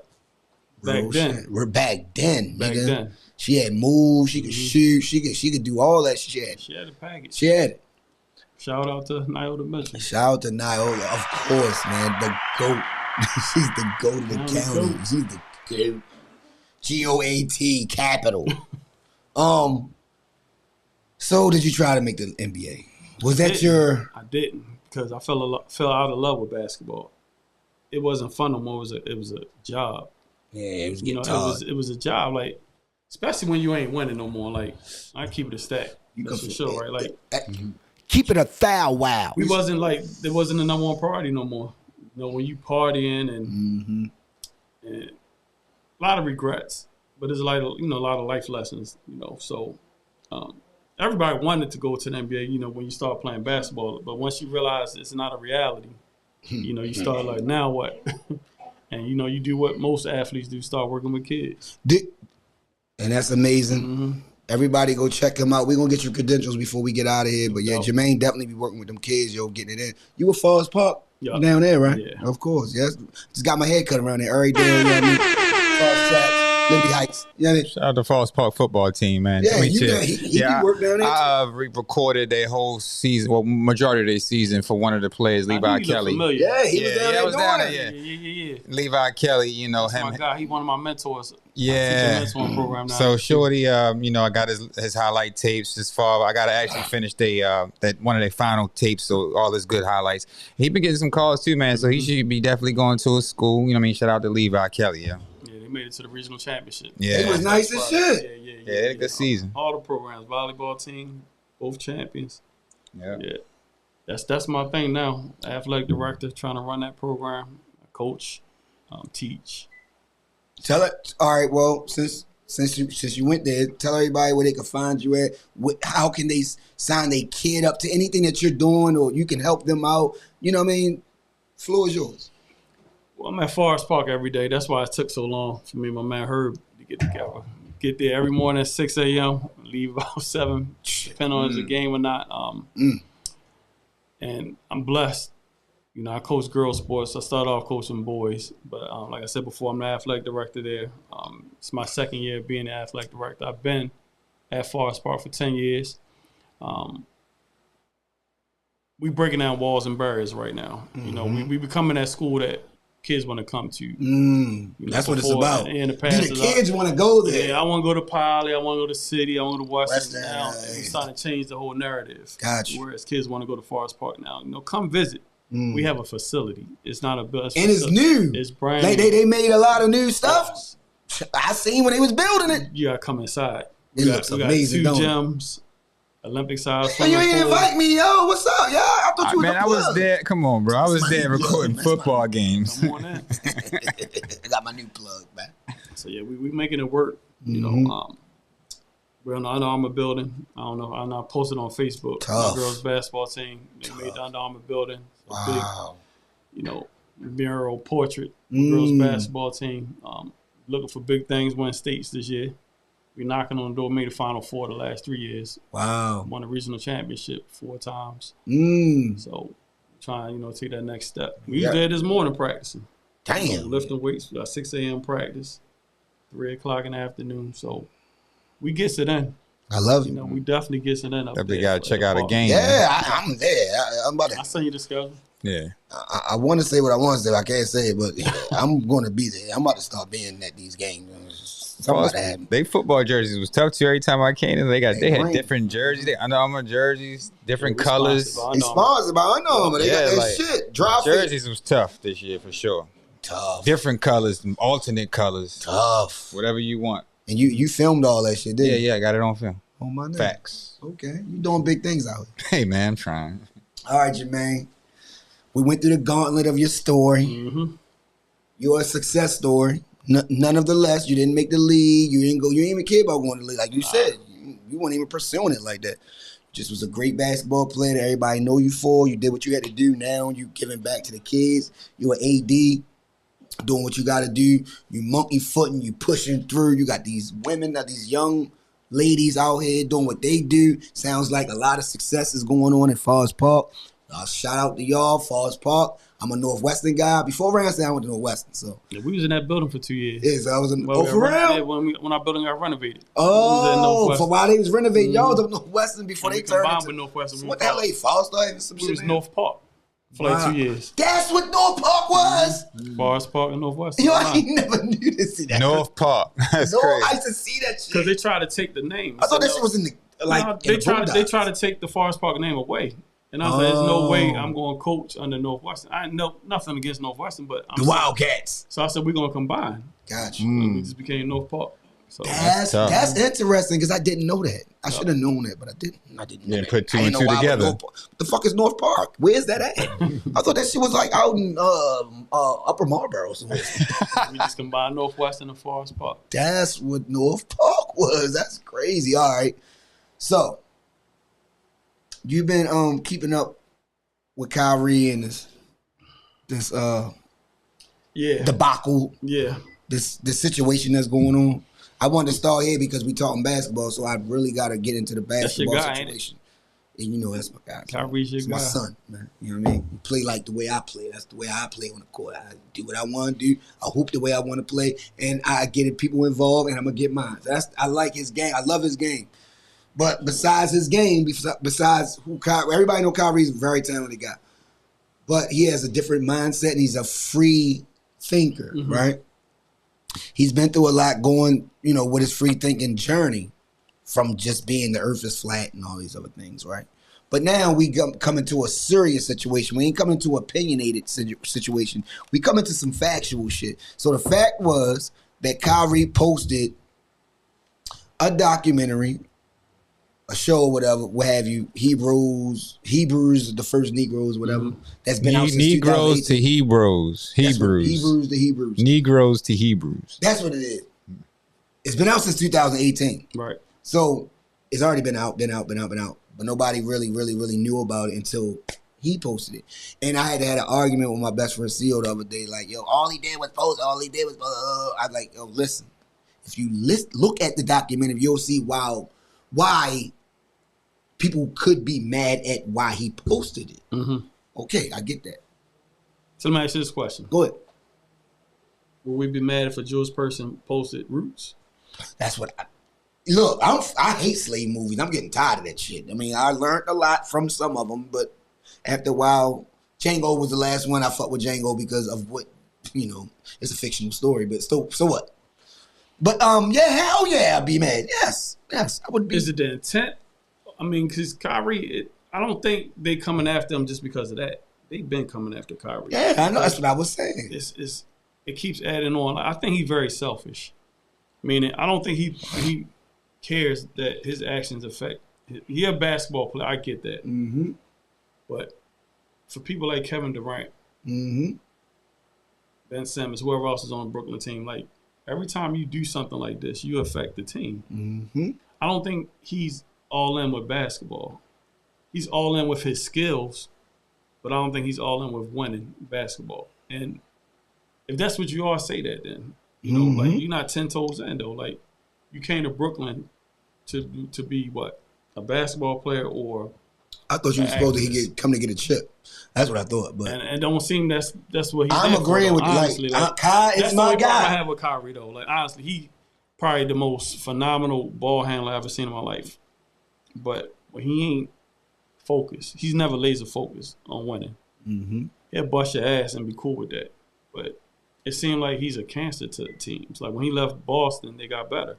Back Real then. shit. We're back then, Back nigga. then. She had moves. She could shoot. She could do all that shit. She had a package. She had it. Shout out to Nyota Mitchell. Shout out to Niola, of course, man. The GOAT. She's the GOAT of the I'm the county. GOAT. She's the GOAT. GOAT capital. So did you try to make the NBA? Was that your? I didn't because I fell out of love with basketball. It wasn't fun no more. It was a job. Yeah, it was You getting know, tough. it was a job. Like, especially when you ain't winning no more. Like, I keep it a stack. That's for sure, right? Like, Keep it a foul wow. we wasn't like there wasn't the number one priority no more. You know, when you partying and a lot of regrets, but there's a lot of life lessons. You know, so everybody wanted to go to the NBA. You know, when you start playing basketball, but once you realize it's not a reality, you know, you start like, now what? And you know, you do what most athletes do: start working with kids. And that's amazing. Everybody go check him out. We're going to get your credentials before we get out of here. But yeah, Jermaine definitely be working with them kids, yo, getting it in. You were Forest Park down there, right? Yeah. Of course, yes. Just got my hair cut around there every day, you know what I mean? Forest Tracks, Liberty Heights, you know what I mean? Shout out to Forest Park football team, man. Yeah, Let me you check. know, he work down there, I recorded their whole season, well, majority of their season for one of the players, I Levi knew you look Kelly. familiar. Yeah, he was Yeah, down I was there down doing there, it. Yeah. Levi Kelly, you know, That's him. my guy. He one of my mentors. Yeah. I teach a mentoring program now. So Shorty, you know, I got his highlight tapes as far. I got to actually finish that one of their final tapes, so all his good highlights. He been getting some calls too, man. So he should be definitely going to a school. You know what I mean? Shout out to Levi Kelly, yeah. Yeah, they made it to the regional championship. Yeah. It was nice as shit. Yeah, Yeah, they had a good season. All the programs, volleyball team, both champions. Yeah. Yeah, that's my thing now. Athletic director, trying to run that program, coach, teach. Tell it. All right, well, since you went there, tell everybody where they can find you at. How can they sign their kid up to anything that you're doing, or you can help them out? You know what I mean? Floor is yours. Well, I'm at Forest Park every day. That's why it took so long for me and my man Herb to get together. Get there every morning at 6 a.m., leave about 7, depending on if it's a game or not. And I'm blessed. You know, I coach girls sports. I started off coaching boys. But like I said before, I'm the athletic director there. It's my second year being the athletic director. I've been at Forest Park for 10 years. We breaking down walls and barriers right now. You know, we becoming that school that kids want to come to. That's what it's about. In the Do past, the kids want to go there? yeah, I want to go to Poly. I want to go to City. I want to go to Western. Western, Now yeah. we're starting to change the whole narrative. Gotcha. Whereas kids want to go to Forest Park now. You know, come visit. We have a facility. It's not a bus. And it's new. It's brand Like new. they made a lot of new stuff. I seen when they was building it. You gotta come inside. It looks amazing, We got 2 don't it? gyms, Olympic size. And you ain't invite me, yo. What's up, yo? I thought you was Man, the I was plug. there. Come on, bro. I was there recording That's my- football games. Come on in. I got my new plug, man. So yeah, we making it work. You know, we're in the Under Armour building. I don't know. I'm not posted on Facebook. Tough. My girls basketball team. They made the Under Armour building. It's a big, Wow. you know, mural portrait. Girls basketball team. Looking for big things. Won states this year. We knocking on the door. Made the Final Four the last 3 years. Wow. Won the regional championship 4 times. So trying, take that next step. We was there this morning practicing. Damn. Lifting weights. We got 6 a.m. practice. 3 o'clock in the afternoon. So we gets it in. I love it. We definitely gets it in. Up Definitely there. gotta check out a game. Yeah, I'm there. I'm about I to. send you the schedule. Yeah. I want to say what I want to say. But I can't say it, but I'm going to be there. I'm about to start being at these games. Somebody had me. They football jerseys was tough too. Every time I came in, they had green. different jerseys. They Under Armour jerseys, different Yeah, colors. responsive. They sponsored by Under Armour. They got that like, shit. Drop it. jerseys was tough this year for sure. Tough. Different colors, alternate colors, Tough. whatever you want. And you filmed all that shit, didn't you? Yeah, I got it on film. Oh my name. Facts. Okay. You doing big things out here. Hey man, I'm trying. All right, Jermaine. We went through the gauntlet of your story. Mm-hmm. You're a success story. None of the less. You didn't make the league. You didn't even care about going to the league. Like you said, you weren't even pursuing it like that. Just was a great basketball player that everybody know you for. You did what you had to do. Now you giving back to the kids. You're an AD, doing what you got to do. You monkey footing. You pushing through. You got these women, these young ladies out here doing what they do. Sounds like a lot of success is going on at Forest Park. Shout out to y'all, Forest Park. I'm a Northwestern guy. Before Ramsey, I went to Northwestern. So Yeah, we was in that building for 2 years. yeah, so I was in. Well, For real? Yeah, when our building got renovated. Oh, we for while they was renovating, y'all was up Northwestern And before they we turned combined into. with Northwestern. So We what the hell, they Foster and some we shit? was man? North Park for like 2 years. That's what North Park was. Forest Park and Northwestern. Yo, I never knew to see that. North Park. That's No, crazy. I used to see that shit. Because they tried to take the name. I thought that So, shit was in the like. no, in they the tried Boondocks. to take the Forest Park name away. And I was like, there's no way I'm going to coach under Northwestern. I know nothing against Northwestern, but I'm The saying- Wildcats. So I said, we're going to combine. Gotcha. We just became North Park. So That's tough. interesting because I didn't know that. I should have known that, but I didn't. I didn't know Didn't that. put two I and didn't two know why together. North Park. The fuck is North Park? Where's that at? I thought that shit was like out in Upper Marlboro somewhere. we just combined Northwestern and Forest Park. That's what North Park was. That's crazy. All right. So you've been keeping up with Kyrie and this Yeah. debacle, Yeah. this situation that's going on. I wanted to start here because we talking basketball, so I really got to get into the That's your basketball guy, ain't it? situation. And you know that's my guy. Kyrie's your It's my guy. son, man. You know what I mean? You play like the way I play. That's the way I play on the court. I do what I want to do. I hoop the way I want to play, and I get people involved, and I'm gonna get mine. I like his game. I love his game. But besides his game, besides who Kyrie, everybody know Kyrie's a very talented guy. But he has a different mindset, and he's a free thinker, right? He's been through a lot going, with his free thinking journey from just being the earth is flat and all these other things, right? But now we come into a serious situation. We ain't coming into an opinionated situation. We come into some factual shit. So the fact was that Kyrie posted a documentary, a show, whatever, what have you, Hebrews, the first Negroes, whatever, that's been out since Negroes to 2018. Hebrews. That's what- Hebrews. Hebrews to Hebrews. Negroes to Hebrews. That's what it is. It's been out since 2018. Right. So it's already been out. But nobody really knew about it until he posted it. And I had an argument with my best friend CEO the other day, like, yo, all he did was post, I was like, yo, listen, if you look at the documentary, you'll see why people could be mad at why he posted it. Mm-hmm. Okay, I get that. So let me ask you this question. Go ahead. Would we be mad if a Jewish person posted Roots? That's what look, I hate slave movies. I'm getting tired of that shit. I mean, I learned a lot from some of them, but after a while, Django was the last one I fucked with Django because of what, it's a fictional story, but so what? But yeah, hell yeah, I'd be mad. Yes, I would be. Is it the intent? I mean, because Kyrie, I don't think they coming after him just because of that. They've been coming after Kyrie. Yeah, I know. That's what I was saying. It keeps adding on. I think he's very selfish. Meaning, I don't think he cares that his actions affect. He a basketball player. I get that. Mm-hmm. But for people like Kevin Durant, Mm-hmm. Ben Simmons, whoever else is on the Brooklyn team, like every time you do something like this, you affect the team. Mm-hmm. I don't think he's all in with basketball. He's all in with his skills, but I don't think he's all in with winning basketball. And if that's what you are, say that then. Like you're not 10 toes in though. Like you came to Brooklyn to be what? A basketball player or I thought you were supposed to come to get a chip. That's what I thought. But and it don't seem that's what he's I'm there agreeing for, with though, you. honestly. Kai is that's my the only problem I guy. have with Kyrie though. Like honestly, he probably the most phenomenal ball handler I've ever seen in my life. But when he ain't focused, he's never laser focused on winning. Mm-hmm. He'll bust your ass and be cool with that. But it seemed like he's a cancer to the teams. Like when he left Boston, they got better.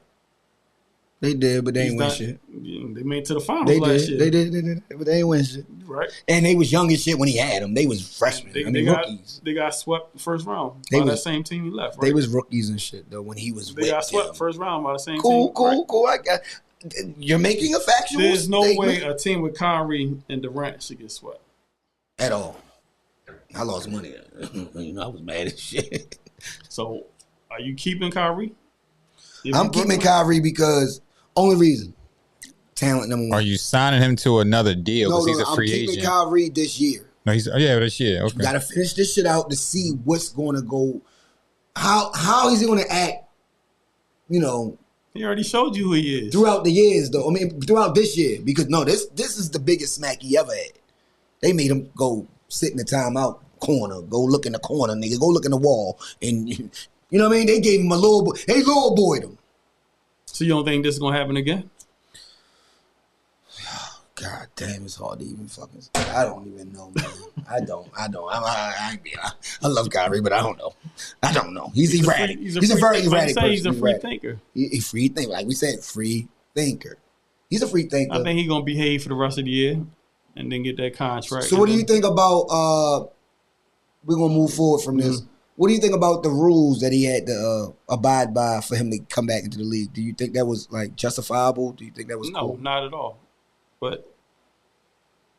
They did, but they ain't win He's shit. They made it to the finals They last did. year. They did, but they ain't win shit. Right. And they was young as shit when he had them. They was freshmen. They got swept the first round by that same team he left. Right? They was rookies and shit though when he was. They got swept first round by the same team. Cool. You're making a factual There's no statement. way a team with Kyrie and Durant should get swept at all. I lost money. I was mad as shit. So, are you keeping Kyrie? I'm keeping Kyrie because only reason, talent number one. Are you signing him to another deal because he's a free agent? I'm keeping Kyrie this year. No, this year. Okay. Got to finish this shit out to see what's going to go. How is he going to act? You know. He already showed you who he is throughout the years, though. I mean, throughout this year, because this is the biggest smack he ever had. They made him go sit in the timeout corner, go look in the corner, nigga, go look in the wall, and you know what I mean. They gave him a little boy. They little boyed him. So you don't think this is gonna happen again? God damn, it's hard to even fucking say. I don't even know, man. I don't. I love Kyrie, but I don't know. He's erratic. He's a very erratic person. He's a free thinker. He's free thinker. Like we said, free thinker. He's a free thinker. I think he's going to behave for the rest of the year and then get that contract. So what do you think about, we're going to move forward from this. What do you think about the rules that he had to abide by for him to come back into the league? Do you think that was like justifiable? Do you think that was cool? No, not at all. But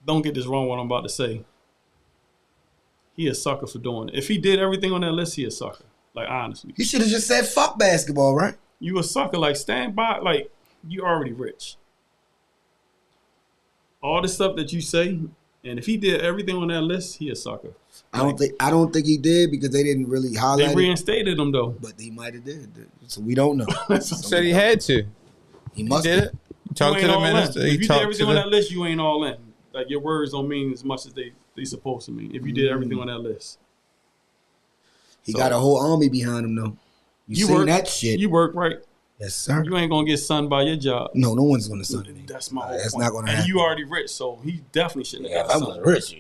don't get this wrong what I'm about to say. He a sucker for doing it. If he did everything on that list, he a sucker. Like, honestly. He should have just said, fuck basketball, right? You a sucker. Like, stand by. Like, you already rich. All the stuff that you say, and if he did everything on that list, he a sucker. I don't think he did because they didn't really highlight They reinstated him, though. But he might have did. So we don't know. Said he had to. He must did it. Talk to the minister. If you did everything on that list, you ain't all in. Like, your words don't mean as much as they supposed to mean if you did everything on that list. He got a whole army behind him, though. You seen that shit. You work right. Yes, sir. You ain't going to get sunned by your job. No one's going to sun him. That's my whole That's point. not going to happen. And you already rich, so he definitely shouldn't have got if I was rich,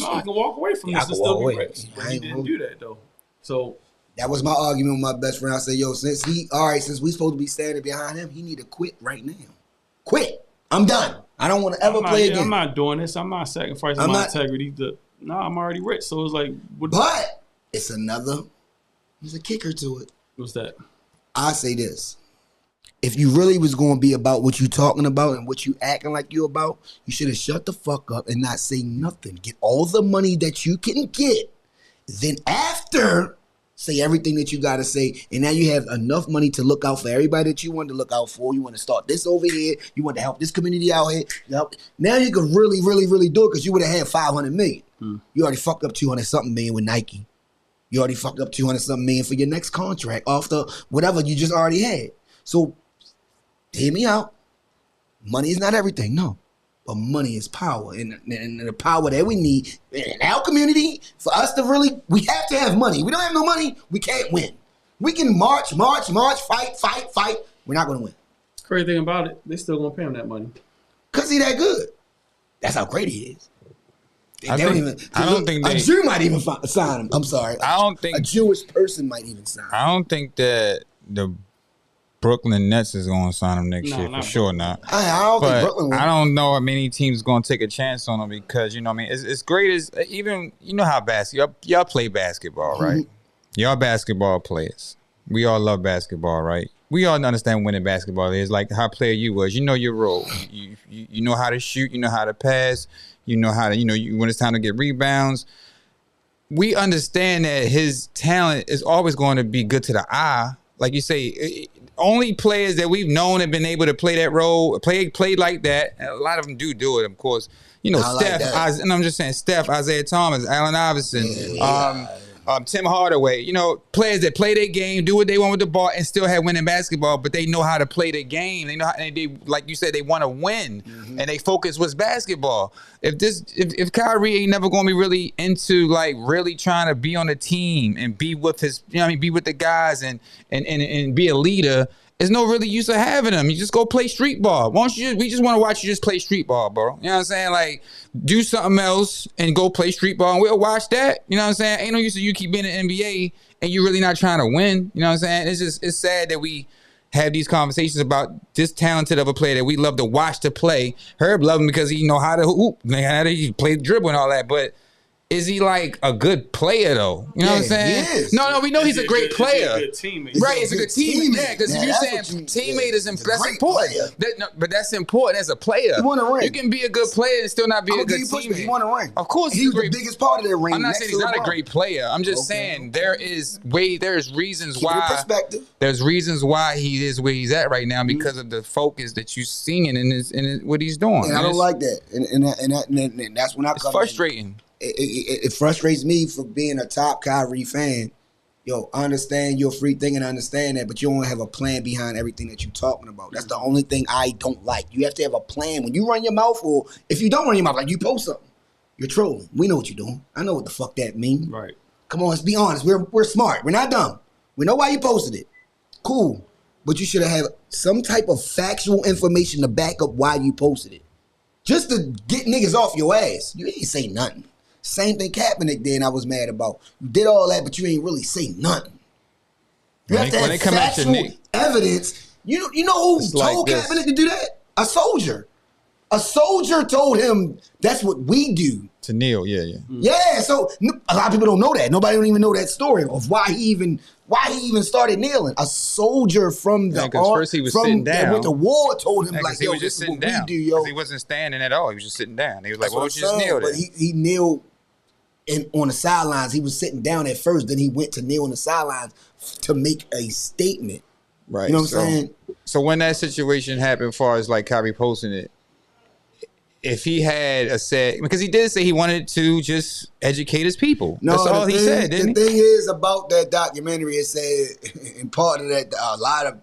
no, I can walk away from this and still be rich. But he didn't do that, though. So that was my argument with my best friend. I said, yo, since we supposed to be standing behind him, he need to quit right now. Quit. I'm done. I don't want to ever play again. I'm not doing this. I'm not sacrificing my integrity. I'm already rich, so it's like. But it's there's a kicker to it. What's that? I say this. If you really was going to be about what you talking about and what you acting like you about, you should have shut the fuck up and not say nothing. Get all the money that you can get. Then after, say everything that you got to say. And now you have enough money to look out for everybody that you want to look out for. You want to start this over here. You want to help this community out here. Now you can really, really, really do it because you would have had $500 million. You already fucked up $200-something million with Nike. You already fucked up $200-something million for your next contract after whatever you just already had. So, hear me out. Money is not everything, no. But money is power. And the power that we need in our community, for us to really, we have to have money. We don't have no money, we can't win. We can march, fight. We're not going to win. Crazy thing about it, they still going to pay him that money. Because he that good. That's how great he is. I don't think a Jew might even sign him. I'm sorry. I don't think a Jewish person might even sign him. I don't think that the Brooklyn Nets is going to sign him next year for sure. Not. I don't think Brooklyn will. I don't know if many teams going to take a chance on him because you know what I mean. It's great as even you know how y'all play basketball, right? Y'all basketball players. We all love basketball, right? We all understand winning basketball is like how player you was. You know your role. You know how to shoot. You know how to pass. You know how to, when it's time to get rebounds. We understand that his talent is always going to be good to the eye. Like you say, only players that we've known have been able to play that role, play like that. And a lot of them do it, of course. Steph, and I'm just saying Steph, Isaiah Thomas, Allen Iverson, Tim Hardaway, players that play their game, do what they want with the ball, and still have winning basketball, but they know how to play their game. They know how, and they, like you said, they want to win, and they focus was basketball. If Kyrie ain't never going to be really into like really trying to be on the team and be with his, be with the guys and be a leader, there's no really use of having them. You just go play street ball. We just want to watch you just play street ball, bro. You know what I'm saying? Like, do something else and go play street ball, and we'll watch that. You know what I'm saying? Ain't no use of you keep being in the NBA and you're really not trying to win. You know what I'm saying? It's sad that we have these conversations about this talented of a player that we love to watch to play. Herb loved him because he know how to hoop, how to play dribble and all that, but is he like a good player though? You know what I'm saying? He is. No, we know he's a great player. He's a good teammate. Right, it's a good teammate. Yeah, because if you're that's saying what you- teammate is he's a that's great important. player. But that's important as a player. He won a ring. You can be a good player and still not be I'm a gonna good give you pushback. teammate. He won a ring. Of course, He he's was a great. the biggest part of that ring. I'm not next saying to he's not a LeBron. great player. I'm just Okay. saying there's reasons Keep it in why. perspective. There's reasons why he is where he's at right now because of the focus that you're seeing in what he's doing. And I don't like that. And that's when I It's come in. frustrating. It frustrates me for being a top Kyrie fan. Yo, I understand your free thinking, I understand that, but you don't have a plan behind everything that you're talking about. That's the only thing I don't like. You have to have a plan. When you run your mouth, or if you don't run your mouth, like you post something, you're trolling. We know what you're doing. I know what the fuck that means. Right. Come on, let's be honest. We're smart. We're not dumb. We know why you posted it. Cool. But you should have had some type of factual information to back up why you posted it. Just to get niggas off your ass. You ain't say nothing. Same thing Kaepernick did and I was mad about. You did all that, but you ain't really say nothing. You have to When have they come at your factual neck. evidence. You know who It's like told this. Kaepernick to do that? A soldier. A soldier told him that's what we do. To Neil, yeah. Yeah, so a lot of people don't know that. Nobody don't even know that story of why he even started kneeling. A soldier from the Yeah, 'cause first he was sitting that down. went to war told him Yeah, 'cause like, he yo, was this just is sitting what down. we do, yo. 'Cause he wasn't standing at all. He was just sitting down. He was like, That's "Well, what don't I'm you just saying, kneel but there?" he kneeled on the sidelines. He was sitting down at first, then he went to kneel on the sidelines to make a statement. Right. You know what I'm saying? So when that situation happened, as far as like Kyrie posting it, if he had said, because he did say he wanted to just educate his people. No, that's all the he thing- said, didn't The he? thing is about that documentary, it said in part of that, a lot of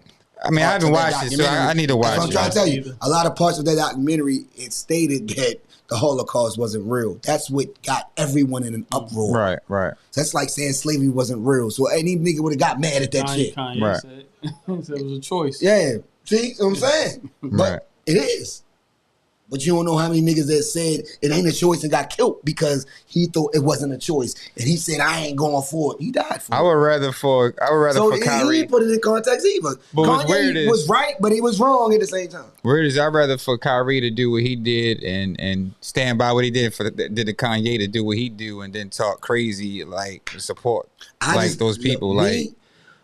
I mean, I parts haven't of that watched it, so documentary- I need to watch That's what I'm trying to it. tell you. A lot of parts of that documentary, it stated that the Holocaust wasn't real. That's what got everyone in an uproar. Right. That's like saying slavery wasn't real. So any nigga would have got mad at that shit. Kanye Right. said, he said it was a choice. Yeah. See what I'm saying? But Right. it is. But you don't know how many niggas that said it ain't a choice and got killed because he thought it wasn't a choice. And he said, I ain't going for it. He died for it. I would rather for So for he Kyrie. didn't put it in context either. But what's weird Kanye is- was right, but he was wrong at the same time. Weird is I'd rather for Kyrie to do what he did and stand by what he did did to Kanye to do what he do and then talk crazy like support those people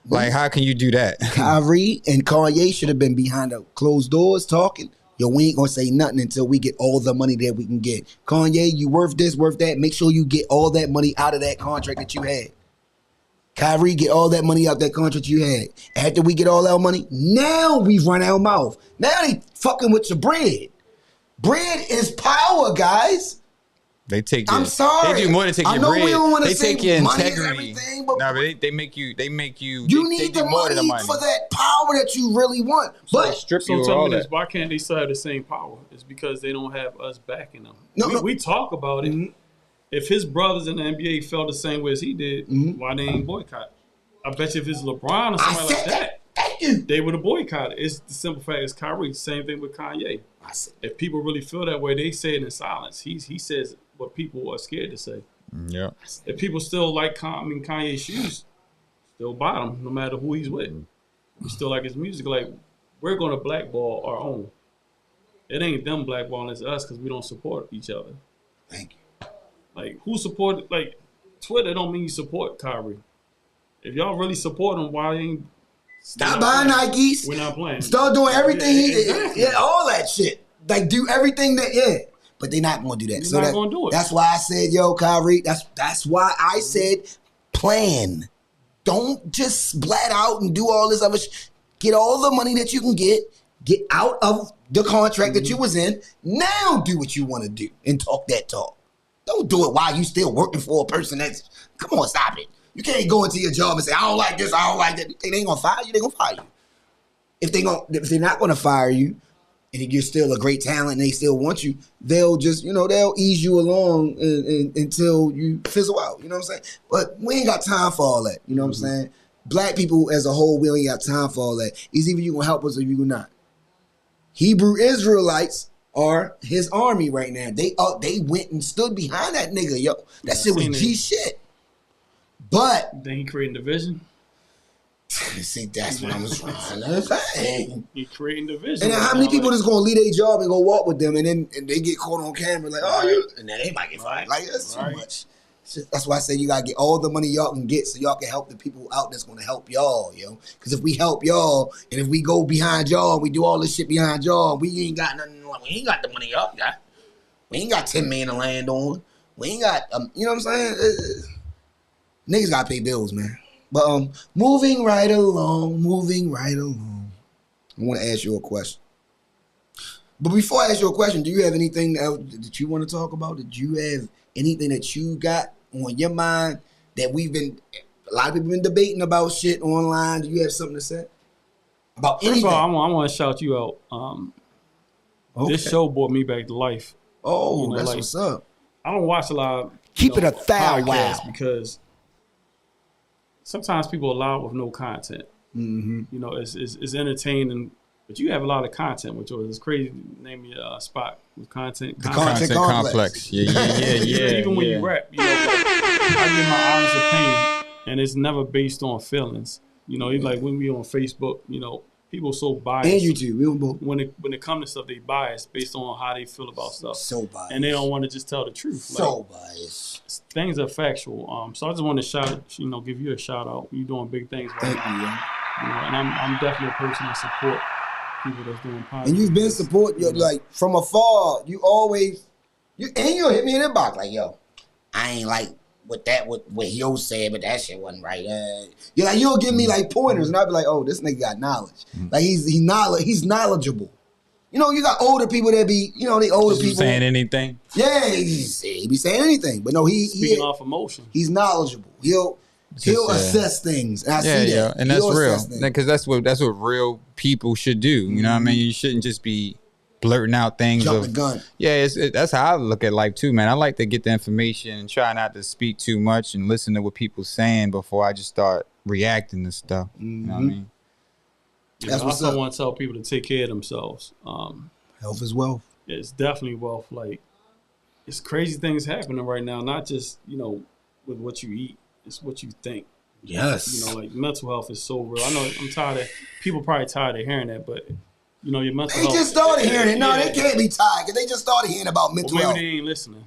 like how can you do that? Kyrie and Kanye should have been behind the closed doors talking. Yo, we ain't gonna say nothing until we get all the money that we can get. Kanye, you worth this, worth that. Make sure you get all that money out of that contract that you had. Kyrie, get all that money out that contract you had. After we get all our money, now we run our mouth. Now they fucking with your bread. Bread is power, guys. They take I'm sorry. They do more than take I your know we bread. don't wanna They say take your money is integrity. everything, but- No, but they make you You they need do the more than money for that power that you really want. They But strip So you of tell all me this: that. why can't they still have the same power? It's because they don't have us backing them. No, we, no. we talk about it. Mhm. If his brothers in the NBA felt the same way as he did, why they ain't boycott? I bet you if it's LeBron or I somebody like said that, that. Thank you. they would have boycotted. It's the simple fact is Kyrie. Same thing with Kanye. I said, If people really feel that way, they say it in silence. He says what people are scared to say. Yeah. If people still like Kanye's shoes, still buy them, no matter who he's with. We still like his music. Like, we're going to blackball our own. It ain't them blackballing, it's us because we don't support each other. thank you. Like, who support, like, Twitter don't mean you support Kyrie. If y'all really support him, why ain't... Stop buying Nikes. We're not playing. Start doing everything he did. exactly. Yeah, all that shit. Like, do everything that, yeah. But they're not going to do that. They're not gonna do it. That's why I said, yo, Kyrie, that's why I said plan. Don't just splat out and do all this other shit. Get all the money that you can get out of the contract that you was in. Now do what you want to do and talk that talk. Don't do it while you still working for a person that's, come on, stop it. You can't go into your job and say, I don't like this, I don't like that. They ain't going to fire you, they going to fire you. If they're not going to fire you, and if you're still a great talent and they still want you, they'll just, they'll ease you along until you fizzle out. You know what I'm saying? But we ain't got time for all that. You know what I'm saying? black people as a whole, we ain't got time for all that. It's either you gonna help us or you gonna not. Hebrew Israelites are his army right now. They went and stood behind that nigga, yo. That shit was G shit. But then he created division. see, that's what I was trying to say. He creating division. And then how many people just gonna leave their job and go walk with them, and then they get caught on camera like, oh, you, and then they might get fired. Like that's too much. That's why I say you gotta get all the money y'all can get, so y'all can help the people out that's gonna help y'all, yo. Because if we help y'all, and if we go behind y'all, and we do all this shit behind y'all, we ain't got nothing. We ain't got the money y'all got. We ain't got 10 million to land on. We ain't got, you know what I'm saying? Niggas gotta pay bills, man. But moving right along. I want to ask you a question. But before I ask you a question, do you have anything else that you want to talk about? Did you have anything that you got on your mind that a lot of people been debating about shit online? Do you have something to say about anything? First of all, I want to shout you out. This show brought me back to life. Oh, you know, that's like, what's up. I don't watch a lot of Keep it a thou wow. because sometimes people allow with no content. Mm-hmm. You know, it's entertaining, but you have a lot of content, which is crazy. Name your spot with content. The content complex. Yeah. Even when you rap, you know, I give my honest opinion, and it's never based on feelings. You know, it's like when we on Facebook, you know, people so biased. And YouTube, we on both. When it comes to stuff, they biased based on how they feel about stuff. So biased. And they don't want to just tell the truth. So biased. Things are factual. So I just want to give you a shout out. You're doing big things right now. You know, and I'm definitely a person that support people that's doing positive. And you've been supporting, like from afar. You always, you'll hit me in the box like, yo, I ain't like what Yo said, but that shit wasn't right. You're like, you'll give me like pointers, and I'll be like, oh, this nigga got knowledge. Like he's knowledgeable. You know, you got older people that be, you know, they older people saying anything. Yeah, he be saying anything, but no, speaking off emotion. He's knowledgeable. He'll assess things. And I see that. Yeah, and that's real. Because that's what real people should do. You know what I mean? You shouldn't just be blurting out things. Jump the gun. Yeah, that's how I look at life too, man. I like to get the information and try not to speak too much and listen to what people saying before I just start reacting to stuff. You know what I mean? I also want to tell people to take care of themselves. Health is wealth. It's definitely wealth. Like, it's crazy things happening right now. Not just, you know, with what you eat. It's what you think. Yes. You know, like mental health is so real. I know I'm tired of people probably tired of hearing that, but you know, your mental health. They just started hearing it. No, they can't be tired because they just started hearing about mental health. Maybe they ain't listening.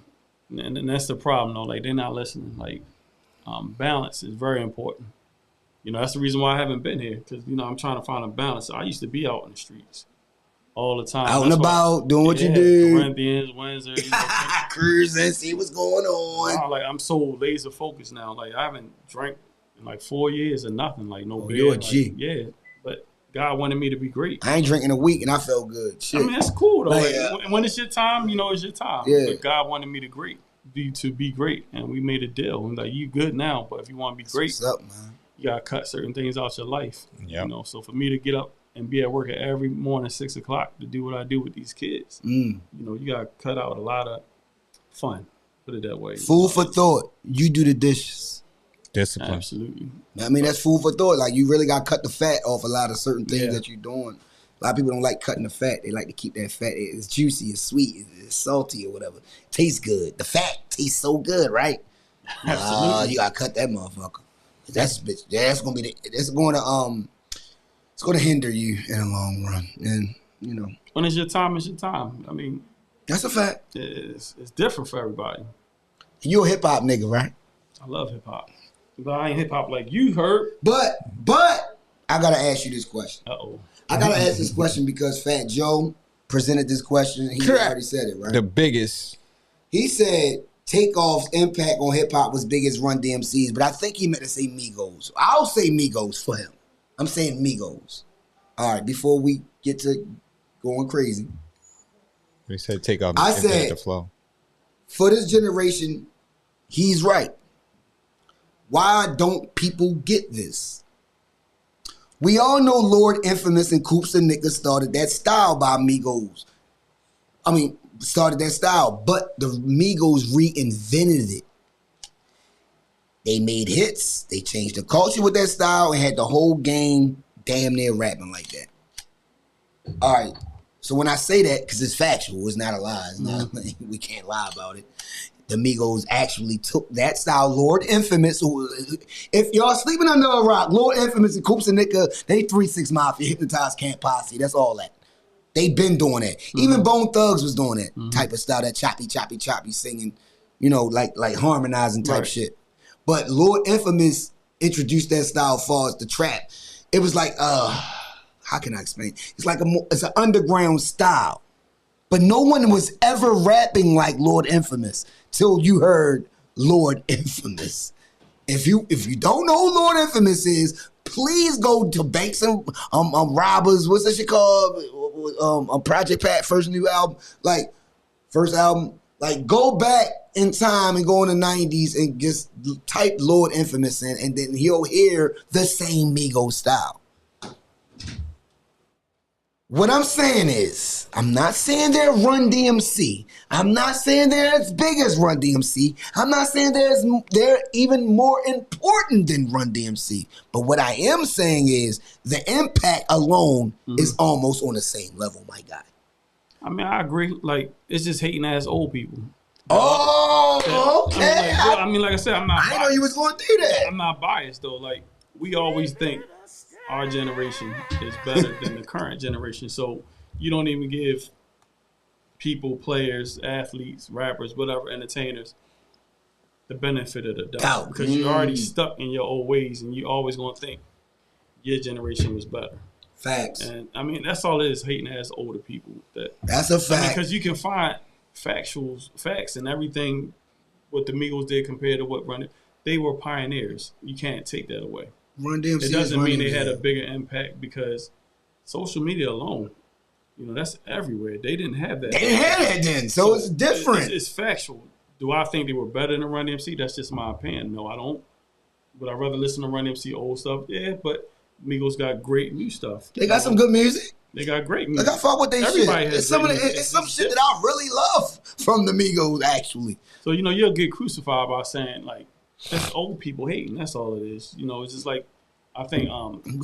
And that's the problem though. Like they're not listening. Like balance is very important. You know, that's the reason why I haven't been here because, you know, I'm trying to find a balance. I used to be out in the streets all the time. Out and about, doing what you do. Corinthians, Wednesday. You know, cruising, see what's going on. Like, I'm so laser focused now. Like, I haven't drank in like 4 years or nothing. Like, no beer. You're a G. Like, yeah, but God wanted me to be great. I ain't drinking a week and I felt good. Shit. I mean, that's cool, though. Like, when it's your time, you know it's your time. Yeah. But God wanted me to be great. And we made a deal. And like, you good now, but if you want to be great. What's up, man? You gotta cut certain things out your life. Yep. You know, so for me to get up and be at work every morning 6 o'clock to do what I do with these kids, you know, you gotta cut out a lot of fun. Put it that way. Food for thought. You do the dishes. Discipline. Absolutely. I mean, that's food for thought. Like you really gotta cut the fat off a lot of certain things that you're doing. A lot of people don't like cutting the fat. They like to keep that fat. It's juicy, it's sweet, it's salty or whatever. Tastes good. The fat tastes so good, right? Absolutely. You gotta cut that motherfucker. That's gonna be it's gonna hinder you in the long run, and you know when it's your time, it's your time. I mean, that's a fact. It's different for everybody. You a hip hop nigga, right? I love hip hop, but I ain't hip hop like you heard. But I gotta ask you this question. I gotta ask this question because Fat Joe presented this question. And he already said it, right? The biggest. He said Takeoff's impact on hip hop was big as Run DMC's, but I think he meant to say Migos. I'll say Migos for him. I'm saying Migos. All right, before we get to going crazy. He said Takeoff. I said the flow. For this generation, he's right. Why don't people get this? We all know Lord Infamous and Coops and Niggas started that style by Migos. Started that style, but the Migos reinvented it. They made hits. They changed the culture with their style and had the whole game damn near rapping like that. All right. So when I say that, because it's factual, it's not a lie. It's not, we can't lie about it. The Migos actually took that style. Lord Infamous, if y'all sleeping under a rock, Lord Infamous and Coops and Nika, they 3-6 Mafia, Hypnotized Camp Posse. That's all that. They been doing that. Even Bone Thugs was doing that type of style, that choppy singing, you know, like harmonizing type shit. But Lord Infamous introduced that style as far as the trap. It was like, how can I explain? It's like it's an underground style. But no one was ever rapping like Lord Infamous till you heard Lord Infamous. If you don't know who Lord Infamous is, please go to Banks and Robbers. What's that shit called? Project Pat first album. Like go back in time and go in the 90s and just type Lord Infamous in, and then he'll hear the same Migos style. What I'm saying is, I'm not saying they're Run DMC. I'm not saying they're as big as Run DMC. I'm not saying they're even more important than Run DMC. But what I am saying is the impact alone is almost on the same level, my guy. I mean, I agree. Like, it's just hating ass old people. Oh, okay. I mean, like I said, I'm not. I didn't know you was going to do that. I'm not biased though. Like, we always think our generation is better than the current generation. So you don't even give people, players, athletes, rappers, whatever, entertainers, the benefit of the doubt. Because you're already stuck in your old ways and you always going to think your generation was better. Facts. And I mean, that's all it is, hating ass older people. That's a fact. Because you can find facts and everything what the Migos did compared to what Run. They were pioneers. You can't take that away. Run DMC. It doesn't mean they had a bigger impact because social media alone, you know, that's everywhere. They didn't have that. They didn't have that then, so it's different. It's factual. Do I think they were better than Run DMC? That's just my opinion. No, I don't. Would I rather listen to Run DMC old stuff? Yeah, but Migos got great new stuff. They got some good music. They got great music. Like I fuck with they shit. It's some shit that I really love from the Migos, actually. So, you know, you'll get crucified by saying, like, that's old people hating. That's all it is. You know, it's just like, I think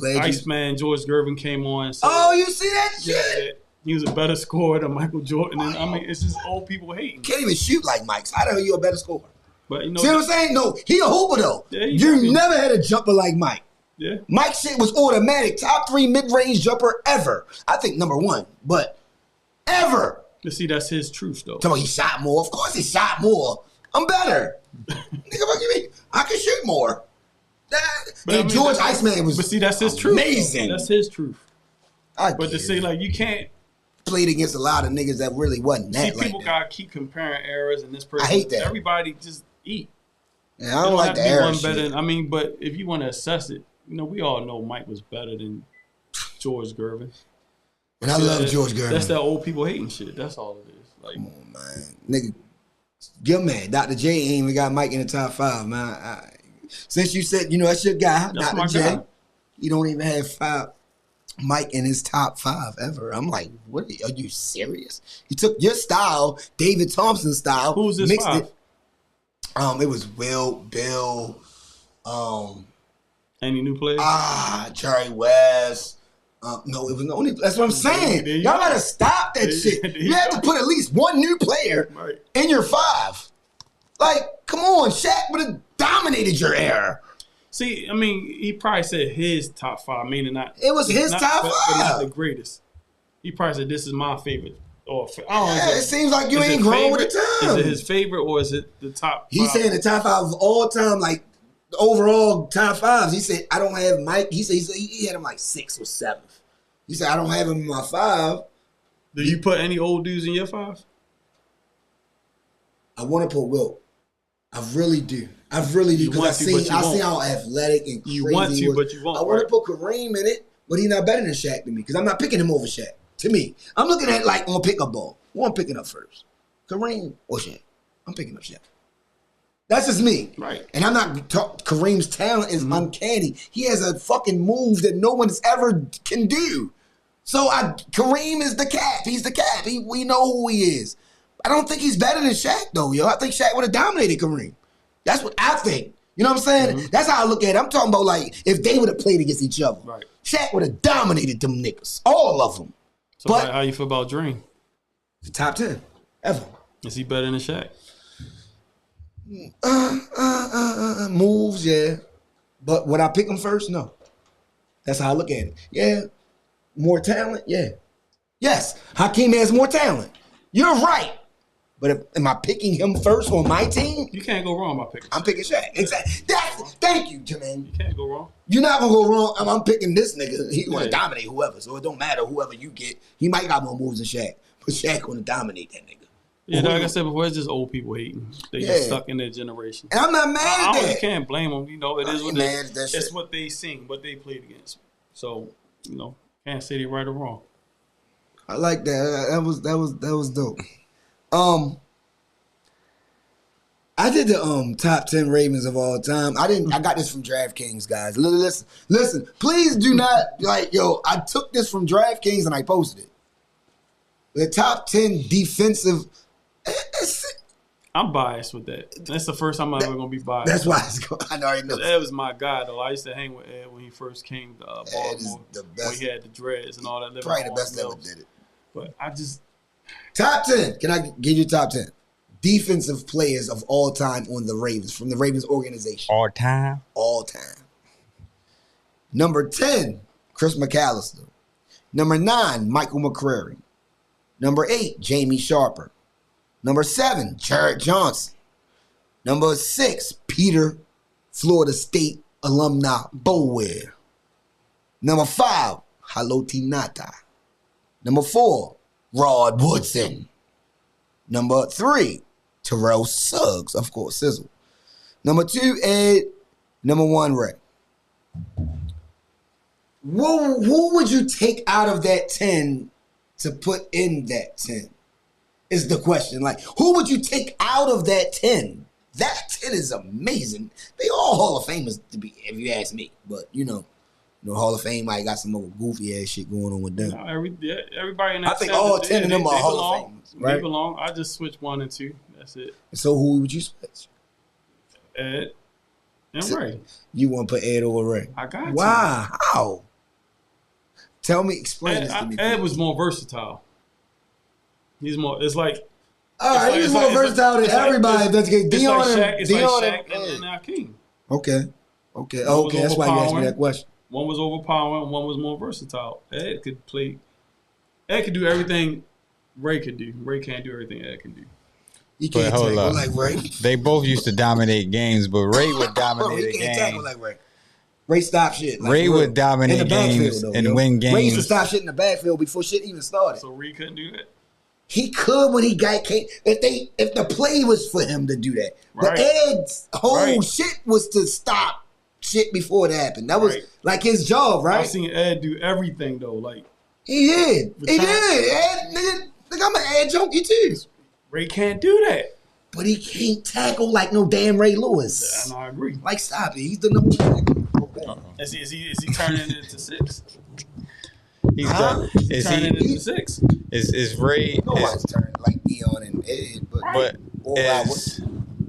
Iceman, George Gervin came on and said, oh, you see that shit? Yeah, he was a better scorer than Michael Jordan. And I mean, it's just old people hating. Can't even shoot like Mike. So how the hell you a better scorer? But, you know, see what I'm saying? No, he a hooper, though. Yeah, you never had a jumper like Mike. Yeah. Mike's shit was automatic. Top 3 mid-range jumper ever. I think number 1, but ever. You see, that's his truth, though. Tell me he shot more. Of course he shot more. I'm better. Nigga, what you mean? I can shoot more. And I mean, George Iceman was. But see, that's his truth. Amazing. That's his truth. But to say, like, you can't. Played against a lot of niggas that really wasn't that. See, people gotta keep comparing eras and this person. I hate that. Everybody just eat. Yeah, I don't like the era shit. I mean, but if you want to assess it, you know, we all know Mike was better than George Gervin. And I love George Gervin. That's that old people hating shit. That's all it is. Like, come on, man. Nigga, get mad. Dr. J ain't even got Mike in the top 5, man. Since you said, you know, that's your guy, that's Dr. J. Guy. You don't even have Mike in his top 5 ever. I'm like, what? Are you serious? He took your style, David Thompson's style. Who's his 5? It was Will, Bill, any new players? Jerry West. No, it was the only. That's what I'm saying. Y'all gotta stop that shit. You have to put at least one new player in your 5. Like, come on, Shaq would have dominated your era. See, I mean, he probably said his top 5, meaning not. It was his top 5, but not the greatest. He probably said, "This is my favorite." Or I don't know. It seems like you ain't grown with the time. Is it his favorite or is it the top 5? He's saying the top 5 of all time, like the overall top 5s. He said, I don't have Mike. He said he had him like 6th or 7th. He said, I don't have him in my 5. Do you put any old dudes in your 5? I want to put Wilt. I really do. Because I see how athletic and crazy you want to, he was. but you won't. I want to put Kareem in it, but he's not better than Shaq to me because I'm not picking him over Shaq. To me, I'm looking at like on pickup ball. Who I'm picking up first, Kareem or Shaq? I'm picking up Shaq. That's just me. Right. And I'm not Kareem's talent is uncanny. He has a fucking move that no one's ever can do. So Kareem is the cap. He's the cap. We know who he is. I don't think he's better than Shaq though, yo. I think Shaq would have dominated Kareem. That's what I think. You know what I'm saying? That's how I look at it. I'm talking about like if they would have played against each other. Right. Shaq would have dominated them niggas. All of them. So But- how you feel about Dream? Top 10 ever. Is he better than Shaq? Moves, yeah. But would I pick him first? No. That's how I look at it. Yeah. More talent? Yeah. Yes. Hakeem has more talent. You're right. But am I picking him first on my team? You can't go wrong by picking. I'm picking Shaq. Exactly. Thank you, Jermaine. You can't go wrong. You're not gonna go wrong. I'm picking this nigga. He gonna Yeah. dominate whoever. So it don't matter whoever you get. He might got more moves than Shaq, but Shaq gonna dominate that nigga. Yeah, like I said before, it's just old people hating. They just stuck in their generation. And I'm not mad I at always that. can't blame them. You know, it is I what ain't it mad is. at that shit. It's what they seen, what they played against. So, you know, can't say they right or wrong. I like that. That was dope. I did the top 10 Ravens of all time. I got this from DraftKings, guys. Listen. Please do not I took this from DraftKings and I posted it. The top 10 defensive. I'm biased with that. That's the first time I'm ever gonna be biased. That's why I already know. Ed was my guy though. I used to hang with Ed when he first came to Ed is Baltimore. the When best. he had the dreads and all that. living Probably the on best that ever Mills. did it. But I just Top 10. Can I give you top 10? Defensive players of all time on the Ravens, from the Ravens organization. All time. All time. Number 10, Chris McAllister. Number 9, Michael McCrary. Number 8, Jamie Sharper. Number 7, Jared Johnson. Number 6, Peter, Florida State alumni Bower. Number 5, Haloti Ngata. Number 4, Rod Woodson. Number 3, Terrell Suggs, of course, Sizzle. Number 2, Ed. Number 1, Ray. Who would you take out of that 10 to put in that 10? Is the question. Like, who would you take out of that 10? That 10 is amazing. They all Hall of Famers, to be, if you ask me. But, Hall of Fame might got some more goofy ass shit going on with them. everybody in that I think 10, all 10 of them are Hall belong. of Famers, right? They belong. I just switch 1 and 2. That's it. So who would you switch? Ed and So- Ray. You want to put Ed over Ray? I got to. Why? How? Tell me, explain this to me. Ed was more versatile. He's more. It's like All right, he's it's more like- versatile than it's like- everybody. it's- That's good. It's Dion like and Shaq. It's Dion like and Shaq and Hakeem. Okay. was That's why you asked me overpowering. that question. One was overpowering. One was more versatile. Ed could play. Ed could do everything Ray could do. Ray can't do everything Ed can do. You can't hold tackle up. like Ray. They both used to dominate games, but Ray would dominate Ray a can't tackle game. like Ray. Ray stop shit. Like, Ray for would real. dominate In the backfield, games though, and yo. win Ray used to games. stop shit in the backfield before shit even started. So Ray couldn't do that. He could when he got came. If the play was for him to do that. Right. But Ed's whole Right. shit was to stop shit before it happened. That was Right. like his job, right? I've seen Ed do everything though. Like He did. He Return- did. Ed, nigga, I'm an Ed junkie too. Ray can't do that. But he can't tackle like no damn Ray Lewis. And I agree. Like, stop it. He's the number one. Okay. Is he turning it into 6? He's Huh? done. Is Turning it he? into 6. Is Ray? Nobody's turning like Dion and Ed, But Or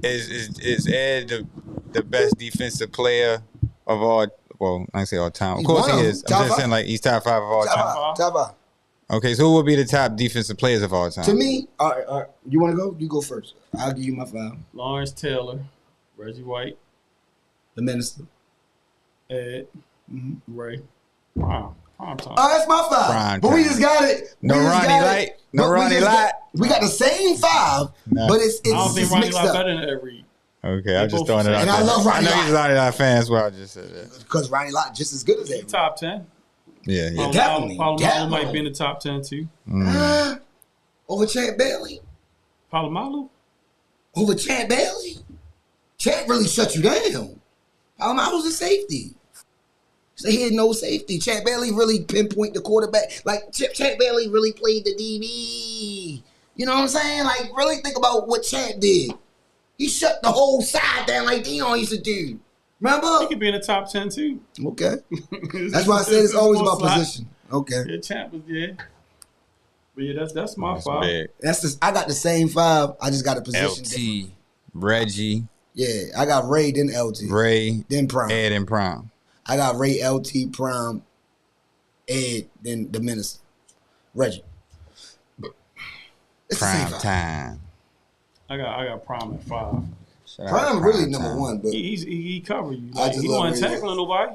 is Ed the best defensive player of all? Well, I say all time. Of He's course one he of is. them. I'm Top just saying five. like he's top 5 of all time. Top five. Okay, so who would be the top defensive players of all time? To me, all right. You want to go? You go first. I'll give you my 5. Lawrence Taylor, Reggie White, The Minister. Ed, Mm-hmm. Ray. Wow. Prime time. Oh, that's my 5. Prime but we time. just got it. No We just Ronnie got it. Lott? No But we Ronnie just got- Lott? We got the same 5, No. but it's I don't think just Ronnie mixed Lott up. better than Ed Reed. Okay, I'm just both throwing it out And there. I love Ronnie know Lott. he's a Ronnie Lott fan. That's why I just said that. Because Ronnie Lott just as good as He that. top 10. Yeah, yeah. Definitely, Palomalo definitely. might be in the top 10 too. Over Chad Bailey? Palomalo? Over Chad Bailey? Chad really shut you down. Palomalo's a safety. So he had no safety. Chad Bailey really pinpoint the quarterback. Like, Chad Bailey really played the DB. You know what I'm saying? Like, really think about what Chad did. He shut the whole side down like Dion used to do. He Remember? could be in the top 10 too. Okay. That's why I said it's always about slot. position. Okay. Yeah, champ was But yeah, that's my That's 5. big. I got the same 5. I just got a position different. LT, Reggie, Yeah, I got Ray, then LT. Ray, Then Prime. Ed, and Prime. I got Ray, LT, Prime, Ed, then the Minister. Reggie. It's the same Prime vibe. time. I got Prime at 5. Shout out Prime to really Prime number Time. one, but He cover you. I Like, just he love wasn't Ray tackling nobody.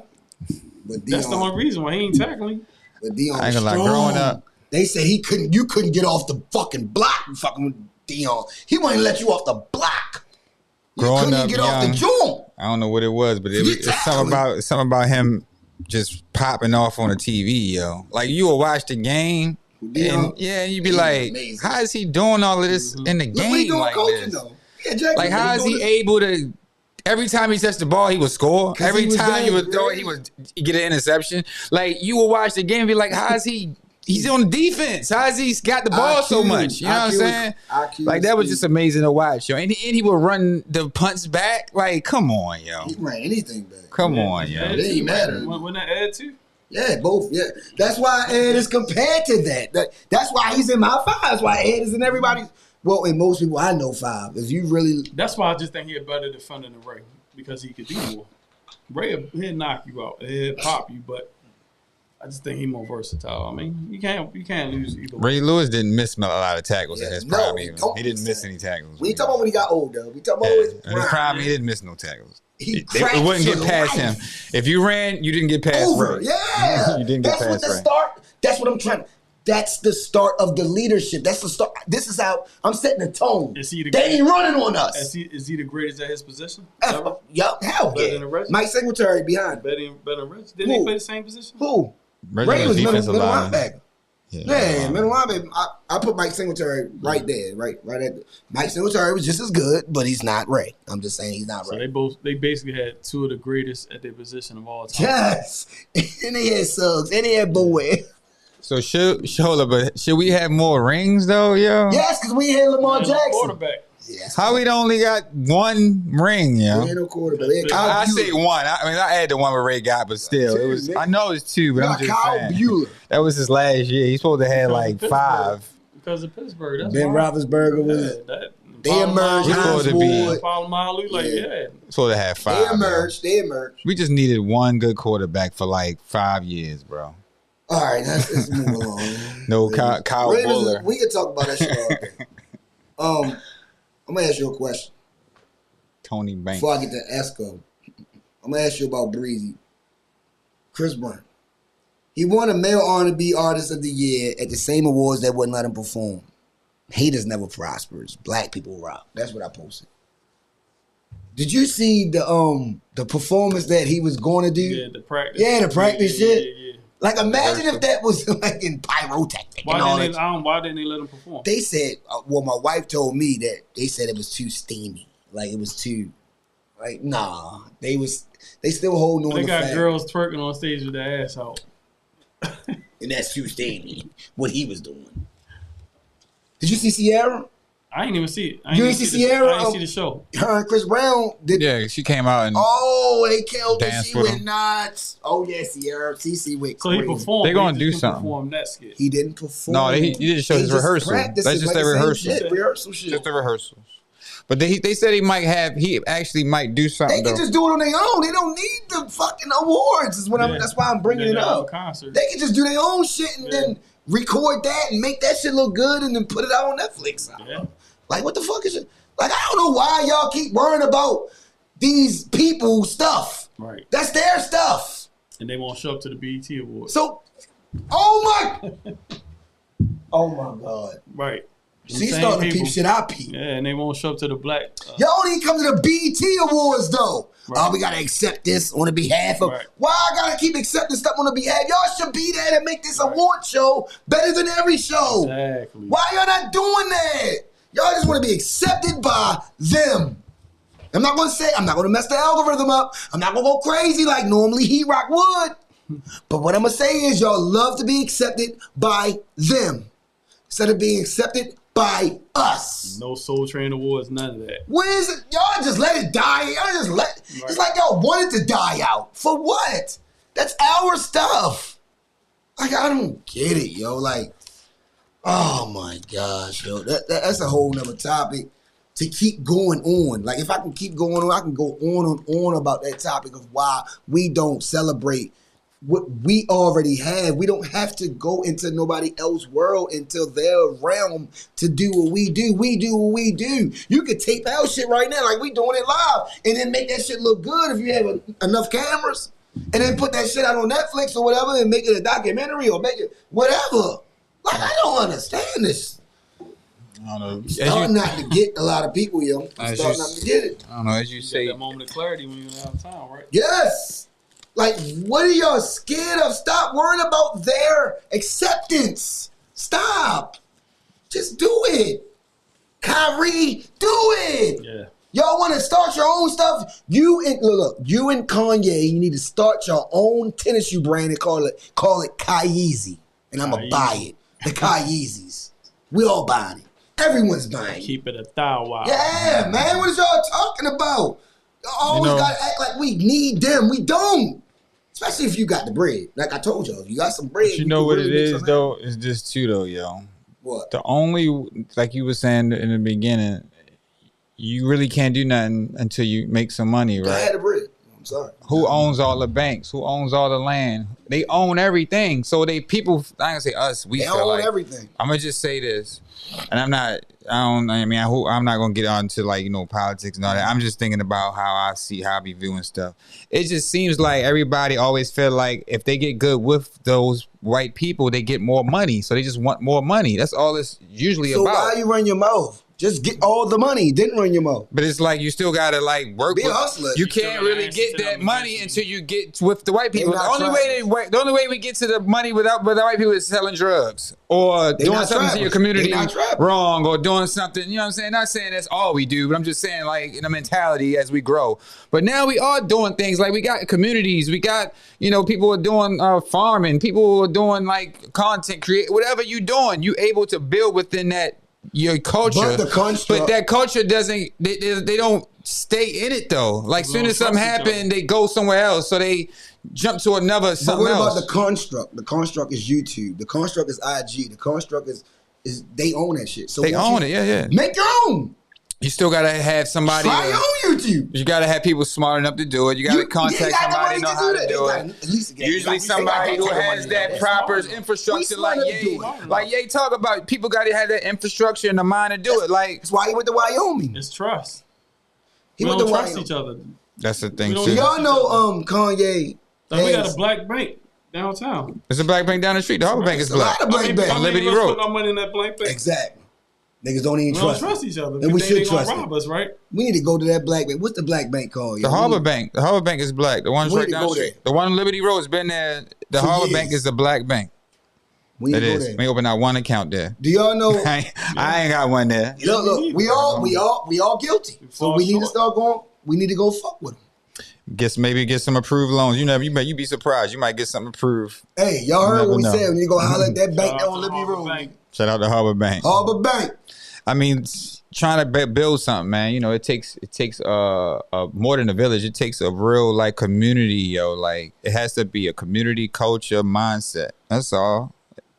But That's the Dion, only reason why he ain't tackling. but Dion I ain't was gonna lie, strong. growing up- They said you couldn't get off the fucking block. Fucking with Dion, he wouldn't let you off the block. You Growing couldn't up even get off the young, joint. I don't know what it was, but He it's tackling. something about him just popping off on the TV, yo. Like you will watch the game, Dion, and you'd be he's like, amazing. how is he doing all of this in the Look what he game doing like coaching this? though. Yeah, Jackson, Like how is he doing able to? Every time he touched the ball, he would score. 'Cause Every he was time he that would throw it, great. he get an interception. Like you will watch the game and be like, how is he? He's on defense. How has he got the ball so IQ, much? You know what I'm IQ, saying? IQ Like that was speed. just amazing to watch, yo. And he would run the punts back. Like, come on, yo. He ran anything back. Come on, yo. It ain't matter. When that Ed too? Yeah, both. Yeah, that's why Ed is compared to that. That's why he's in my 5. That's why Ed is in everybody's. Well, in most people I know 5. If you really, That's why I just think he a better defender than Ray because he could do more. Ray, he'll knock you out. He'll pop you, but I just think he's more versatile. I mean, you can't lose either way. Ray Lewis didn't miss a lot of tackles Yeah, in his no, prime. he Even. don't He didn't miss miss that. any tackles. we talk about when he got older. We talk about Yeah. his In his prime, he didn't miss no tackles. He It cracked wouldn't get your past life. him. If you ran, you didn't get past Over. Ray. Yeah. You didn't get That's what past the Ray. start. That's what I'm trying. That's the start of the leadership. That's the start. This is how I'm setting the tone. Is he the They ain't running on us. Is he the greatest at his position? Ever? Yup, hell Better yeah. than the rest? Mike Singletary behind. Better than Rich? Didn't Who? they play the same position? Who? Reggie Ray was middle defensive lineman. linebacker. Yeah, middle linebacker. I put Mike Singletary right there, right at the, Mike Singletary was just as good, but he's not Ray. I'm just saying he's not So Ray. they basically had 2 of the greatest at their position of all time. Yes, and he had Suggs, and he had Bowie. So should we have more rings though, yo? Yes, because we had Lamar And the Jackson. quarterback. Yes, How we only got one ring, yo? we had no quarterback. We had Kyle I say Bueller. one. I mean, I had the one where Ray got, but still, it was. I know it's 2, but We I'm got just Kyle saying. Bueller. That was his last year. He's supposed to have like Pittsburgh. 5. Because of Pittsburgh. That's Ben why. Roethlisberger was. They emerged. We supposed to be- Wood. Palomalu, like, Yeah. yeah. Supposed to have 5. They yo. emerged. They emerged. We just needed one good quarterback for like 5 years, bro. All right, let's move along. No, Kyle Raiders, Buller. we can talk about that shit all day. I'm gonna ask you a question Tony Banks. before I get to Esco. I'm gonna ask you about Breezy. Chris Brown. He won a male R&B artist of the year at the same awards that wouldn't let him perform. Haters never prospers. Black people rock. That's what I posted. Did you see the performance that he was going to do? Yeah, the practice. Yeah, the practice shit. Yeah. Like, imagine if that was like in pyrotechnic and all that. Why didn't they let him perform? They said, well, my wife told me that they said it was too steamy. Like, it was too, like, nah. They still holding on They to got fact. girls twerking on stage with their ass out. And that's too steamy, what he was doing. Did you see Sierra? I ain't even see it. You ain't see Sierra? I ain't see the show. Her and Chris Brown did. Yeah, she came out and Oh, they killed her. Dance She with went him. nuts. Oh, yeah, Sierra. CC went So crazy. he performed. They gonna but do he just didn't something. Perform that skit. He didn't perform. No, he didn't show They his just rehearsal. practiced That's it just like their the same rehearsal. shit, rehearsal shit. just the rehearsals. But they said he actually might do They something can though. just do it on their own. They don't need the fucking awards. Is what Yeah. that's why I'm bringing Yeah, it they have a up. concert. They can just do their own shit and Yeah. then record that and make that shit look good and then put it out on Netflix. Yeah. Like, what the fuck is it? Like, I don't know why y'all keep worrying about these people stuff. Right. That's their stuff. And they won't show up to the BET Awards. So, oh my God. Right. So you Same starting to people. peep shit I peep. Yeah, and they won't show up to the black. Y'all need to come to the BET Awards though. Right. Oh, we gotta accept this on the behalf of. Right. Why I gotta keep accepting stuff on the behalf? Y'all should be there to make this award show better than every show. Exactly. Why y'all not doing that? Y'all just want to be accepted by them. I'm not gonna mess the algorithm up. I'm not gonna go crazy like normally Heat Rock would. But what I'm gonna say is y'all love to be accepted by them instead of being accepted by us. No Soul Train Awards, none of that. Where is it? Y'all just let it die. It's like y'all wanted to die out. For what? That's our stuff. Like, I don't get it, yo. Like, oh my gosh, yo. That's a whole nother topic to keep going on. Like if I can keep going on, I can go on and on about that topic of why we don't celebrate what we already have. We don't have to go into nobody else's world, into their realm to do what we do. We do what we do. You could tape out shit right now like we doing it live and then make that shit look good if you have enough cameras and then put that shit out on Netflix or whatever and make it a documentary or make it whatever. Like I don't understand this. I don't know. Starting not to get a lot of people, yo. Starting not to get it. I don't know. As you say, that moment of clarity when you're out of town, right? Yes. Like, what are y'all scared of? Stop worrying about their acceptance. Stop. Just do it. Kyrie, do it. Yeah. Y'all want to start your own stuff? You and Kanye, you need to start your own tennis shoe brand and call it Kyeezy. And I'm gonna buy it. The Kyeezys. We all buying it. Everyone's buying it. Keep it 1,000. Yeah, man. What is y'all talking about? Y'all always gotta act like we need them. We don't. Especially if you got the bread. Like I told y'all, if you got some bread. you know what it is though? It's just too though, yo. What? The only, like you were saying in the beginning, you really can't do nothing until you make some money, right? I had the bread. I'm sorry. Who owns all the banks? Who owns all the land? They own everything. So they people, I ain't gonna say us. We They feel own like everything. I'm gonna just say this, and I'm not gonna get on to like politics and all that. I'm just thinking about how I be viewing stuff. It just seems like everybody always feel like if they get good with those white people, they get more money. So they just want more money. That's all it's usually about. So why you run your mouth? Just get all the money. Didn't run your mouth. But it's like you still gotta like work. Be a hustler. You can't really get that money until you get with the white people. The only way we get to the money without the white people is selling drugs or doing something to your community wrong or doing something. You know what I'm saying? Not saying that's all we do, but I'm just saying like in a mentality as we grow. But now we are doing things like we got communities. We got people are doing farming. People are doing like content create. Whatever you doing, you able to build within that. Your culture, but that culture doesn't. They don't stay in it though. Like soon as something happens, they go somewhere else. So they jump to another something else. But what about the construct? The construct is YouTube. The construct is IG. The construct is they own that shit. So they own it. Yeah. Make your own. You still gotta have somebody. Try on YouTube. You gotta have people smart enough to do it. You gotta contact somebody who know how to do it. Usually somebody who has that proper infrastructure, like Ye. Like Ye talk about, people gotta have that infrastructure and the mind to do it. Like that's why he went to Wyoming. It's trust. He we went don't to trust Wyoming. each other. That's the thing. So y'all know Kanye. Like we got a black bank downtown. There's a black bank down the street. The Harbor Bank is black. A lot of black banks. On Liberty Road. Put our money in that black bank. Exactly. Niggas don't even trust each other. And we should trust rob us, right? We need to go to that black bank. What's the black bank called? The Harbor Bank. The Harbor Bank is black. The one right down the street. The one on Liberty Road has been there. The Harbor Bank is the black bank. It is. We open out one account there. Do y'all know? I ain't got one there. Look, we all guilty. So we need to start going. We need to go fuck with them. Maybe get some approved loans. You be surprised. You might get something approved. Hey, y'all heard what we said. When you go holler at that bank on Liberty Road. Shout out to Harbor Bank. Harbor Bank. I mean, trying to build something, man. It takes more than a village. It takes a real like community, yo. Like it has to be a community culture mindset. That's all.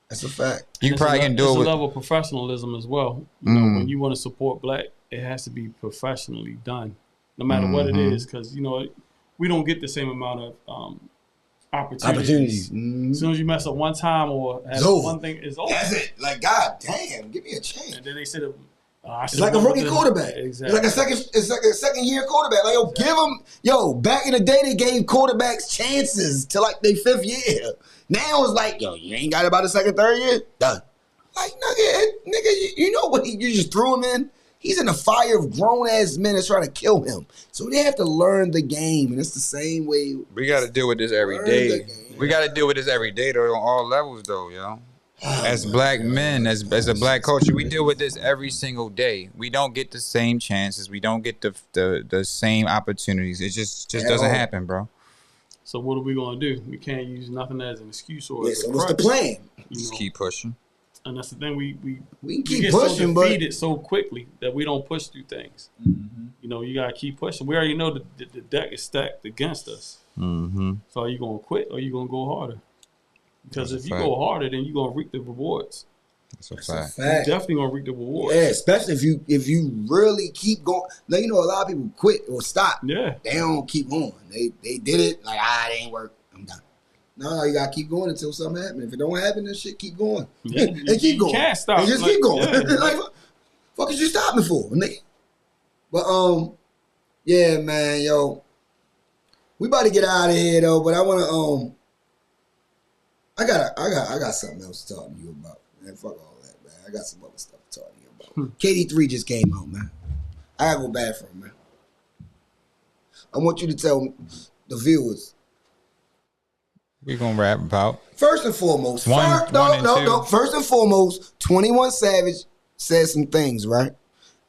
That's a fact. You probably can do it with a level of professionalism as well. You know, when you want to support black, it has to be professionally done, no matter what it is, because we don't get the same amount of opportunities. As soon as you mess up one time or have one thing, it's over. That's it. Like, God damn, give me a chance. And then they said, it's like a rookie quarterback. Exactly. It's like a second year quarterback. Like, give them. Back in the day, they gave quarterbacks chances to like their fifth year. Now it's like, you ain't got about a second, third year, done. Like, nigga, you know what? You just threw him in. He's in a fire of grown-ass men that's trying to kill him. So they have to learn the game, and it's the same way. We got to deal with this every day. We got to deal with this every day, though, on all levels, though, yo. As black men, as a black culture, we deal with this every single day. We don't get the same chances. We don't get the same opportunities. It just doesn't happen, bro. So what are we going to do? We can't use nothing as an excuse or as a so what's the plan? Just keep pushing. And that's the thing, we can keep get pushing, so defeated so quickly that we don't push through things. You got to keep pushing. We already know the deck is stacked against us. So are you going to quit or are you going to go harder? Because if you go harder, then you're going to reap the rewards. That's a That's a fact. You fact. definitely gonna reap the rewards. Yeah, especially if you really keep going. Like, you know, a lot of people quit or stop. Yeah. They don't keep going. They did it like it ain't work. I'm done. No, you gotta keep going until something happens. If it don't happen, then shit keep going. Yeah, and keep you going. can't stop. And just Like, keep going. yeah. Like, fuck is you stopping for, nigga? But yeah, man, yo, we about to get out of here though. But I wanna I got something else to talk to you about. Man, fuck all that, man. I got some other stuff to talk to you about. KD3 just came out, man. I gotta go bathroom, man. I want you to tell the viewers. We're gonna wrap about. First and foremost, One and two. First and foremost, 21 Savage said some things, right?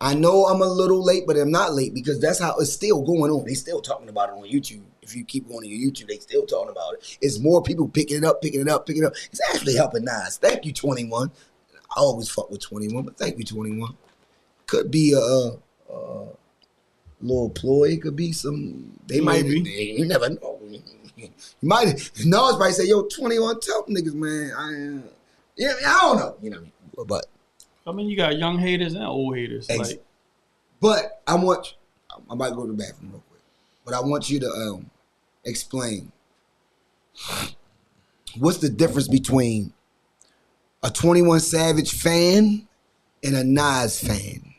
I know I'm a little late, but I'm not late because that's how it's still going on. They still talking about it on YouTube. If you keep going to your YouTube, they still talking about it. It's more people picking it up. It's actually helping Nas. Thank you, 21. I always fuck with 21, but thank you, 21. Could be a little ploy. It could be some. They might. You never know. You might. Nas might say, "Yo, 21, tell them niggas, man. I don't know. You know, but. I mean, you got young haters and old haters. Like, but I might go to the bathroom real quick. But I want you to explain what's the difference between a 21 Savage fan and a Nas fan,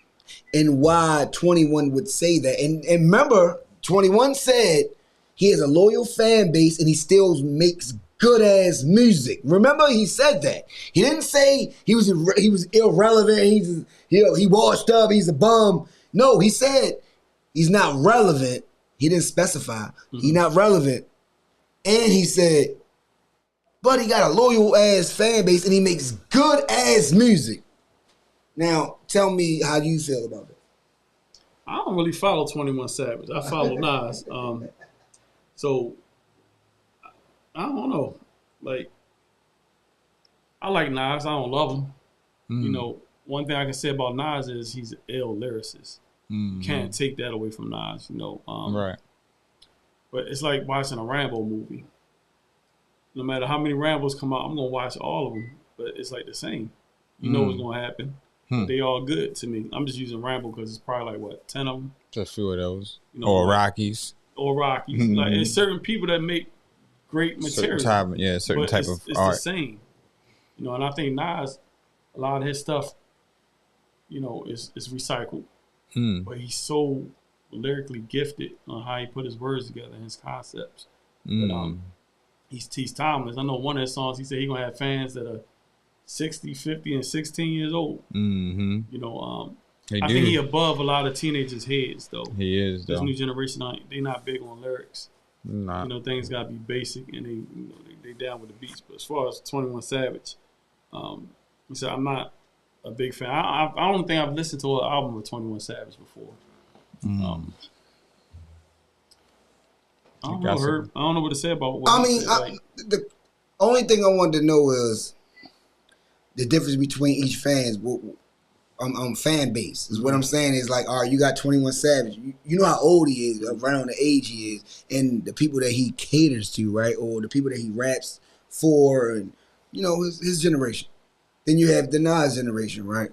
and why 21 would say that. And remember, 21 said he has a loyal fan base and he still makes good ass music. Remember, he said that. He didn't say he was irrelevant. He washed up. He's a bum. No, he said he's not relevant. He didn't specify. He's not relevant. And he said, but he got a loyal ass fan base and he makes good ass music. Now, tell me how you feel about that. I don't really follow 21 Savage. I follow Nas. So I don't know. Like, I like Nas. I don't love him. You know, one thing I can say about Nas is he's an ill lyricist. You can't take that away from Nas, you know. Right. But it's like watching a Rambo movie. No matter how many Rambos come out, I'm going to watch all of them. But it's like the same. You know what's going to happen. They all good to me. I'm just using Rambo because it's probably like, 10 of them? Just a few of those. You know, or Rockies. Or Rockies. Like, it's certain people that make great material. Certain type of it's art. It's the same. You know, and I think Nas, a lot of his stuff, you know, is recycled. But he's so lyrically gifted on how he put his words together and his concepts. But he's timeless. I know one of his songs, he said he's going to have fans that are 60, 50, and 16 years old. You know, I think he above a lot of teenagers' heads, though. He is, though. This new generation, they not big on lyrics. Nah. You know, things got to be basic, and they down with the beats. But as far as 21 Savage, he said, I'm not a big fan. I don't think I've listened to an album of 21 Savage before. I don't know, Herb. I don't know what to say about what he said. The only thing I wanted to know is the difference between each fan base. Is what I'm saying is like, all right, you got 21 Savage. You know how old he is, around the age he is, and the people that he caters to, right? Or the people that he raps for, and, you know, his generation. Then you have the Nas generation, right?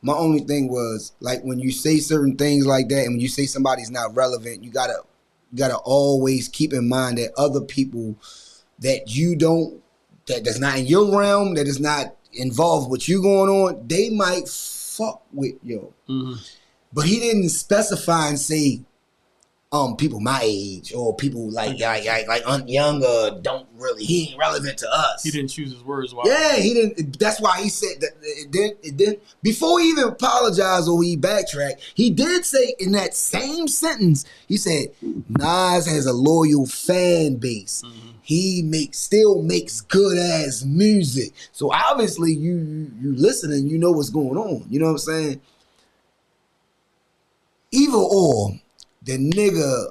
My only thing was, like, when you say certain things like that, and when you say somebody's not relevant, you gotta always keep in mind that other people that that's not in your realm, that is not involved with you going on, they might fuck with yo. But he didn't specify and say people my age or people like younger don't really, he ain't relevant to us. He didn't choose his words well. Yeah, he didn't. That's why he said that it didn't. Before he even apologized or he backtracked, he did say in that same sentence, he said, Nas has a loyal fan base. He still makes good ass music. So obviously you listening, you know what's going on. You know what I'm saying? Either or, the nigga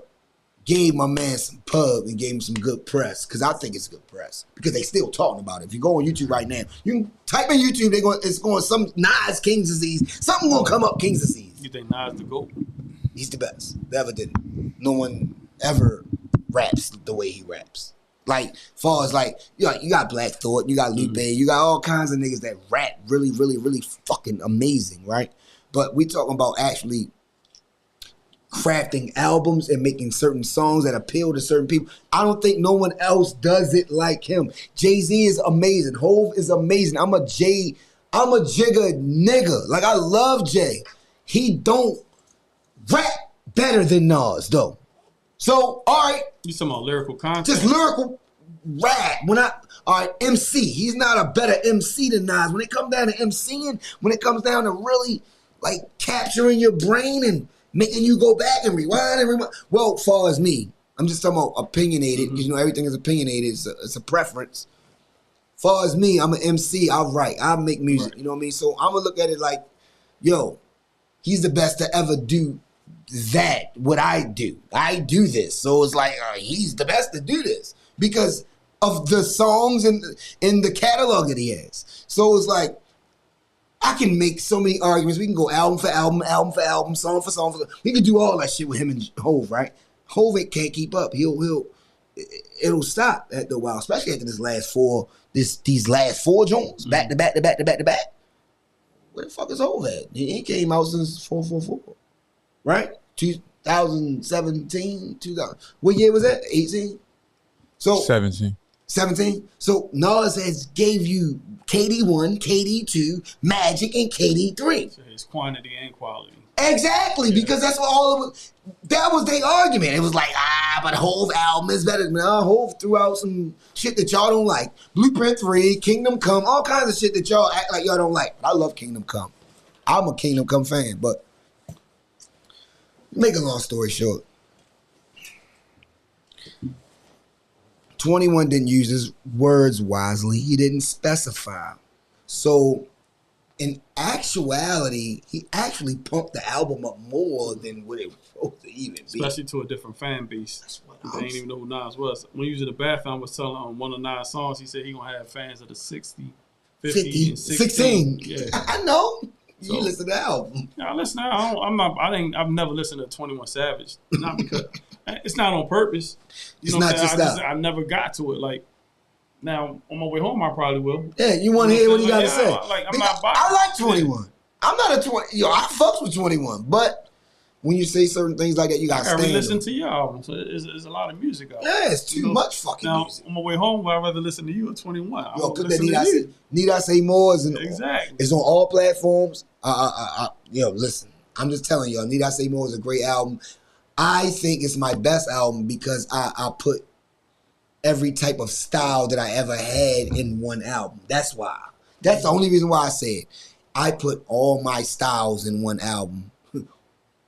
gave my man some pub and gave him some good press, because I think it's good press, because they still talking about it. If you go on YouTube right now, you can type in YouTube, it's going some Nas King's Disease, something gonna come up King's Disease. You think Nas the GOAT? He's the best. They ever did it. No one ever raps the way he raps. Like, far as like, you got Black Thought, you got Lupe, you got all kinds of niggas that rap really, really, really fucking amazing, right? But we talking about actually crafting albums and making certain songs that appeal to certain people. I don't think no one else does it like him. Jay-Z is amazing. Hove is amazing. I'm a Jigga nigga. Like, I love Jay. He don't rap better than Nas, though. So, all right. You talking about lyrical content? Just lyrical rap. All right, MC. He's not a better MC than Nas. When it comes down to MCing, when it comes down to really, like, capturing your brain and making you go back and rewind. Well, far as me, I'm just talking about opinionated, because, everything is opinionated. It's a preference. Far as me, I'm an MC. I'll write. I'll make music. Right. You know what I mean? So I'm going to look at it like, yo, he's the best to ever do that, what I do. I do this. So it's like, he's the best to do this because of the songs and in the catalog that he has. So it's like, I can make so many arguments. We can go album for album, song for song. We can do all that shit with him and Hove, right? Hove can't keep up. It'll stop after a while, especially after these last four joints, back to back. Where the fuck is Hove at? He came out since 444. Right? 2017, 2000. What year was that? 18? So 17. 17? So Nas has gave you KD1, KD2, Magic, and KD3. So it's quantity and quality. Exactly, because that's what all of it. That was their argument. It was like, but Hove album is better. Nah, Hove threw out some shit that y'all don't like. Blueprint 3, Kingdom Come, all kinds of shit that y'all act like y'all don't like. But I love Kingdom Come. I'm a Kingdom Come fan, but make a long story short, 21 didn't use his words wisely. He didn't specify. So, in actuality, he actually pumped the album up more than what it was supposed to even be. Especially to a different fan base. That's what they didn't even know who Nas was. When he was in the bathroom, I was telling him on one of Nas' songs, he said he going to have fans of the 60, 50 and 16. Yeah. I know. You listen to the album. I listen. I've never listened to 21 Savage. Not because it's not on purpose. It's not just that. I never got to it. Like now on my way home, I probably will. Yeah, you want to hear what he got to say? I like 21. I'm not a 20. Yo, I fucks with 21, but when you say certain things like that, you got to stand. I listen to your album, so there's a lot of music out there. Yeah, it's too much fucking music. On my way home, I'd rather listen to you at 21. Yo, put that Need I Say More is exactly. It's on all platforms. Yo, listen, I'm just telling y'all, Need I Say More is a great album. I think it's my best album because I put every type of style that I ever had in one album. That's why. That's the only reason why I said I put all my styles in one album.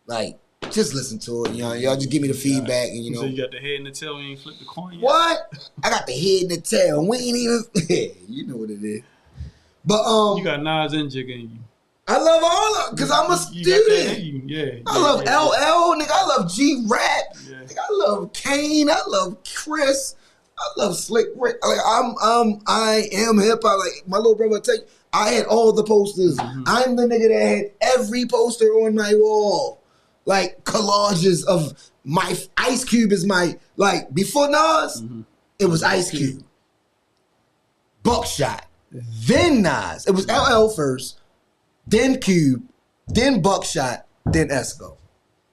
Like, just listen to it. Y'all just give me the feedback. And, So you got the head and the tail and you ain't flipped the coin yet? What? I got the head and the tail. We ain't even... you know what it is. But, you got Nas and Jigga in you. I love all of them because I'm a student. I love LL, nigga. I love G-Rap. Yeah. Nigga, I love Kane. I love Chris. I love Slick Rick. Like, I am hip hop. Like, my little brother tell you, I had all the posters. Mm-hmm. I'm the nigga that had every poster on my wall. Like, collages of my Ice Cube is my, like, before Nas, it was Ice Cube. Buckshot. Then Nas. It was LL first. Then Cube, then Buckshot, then Esco.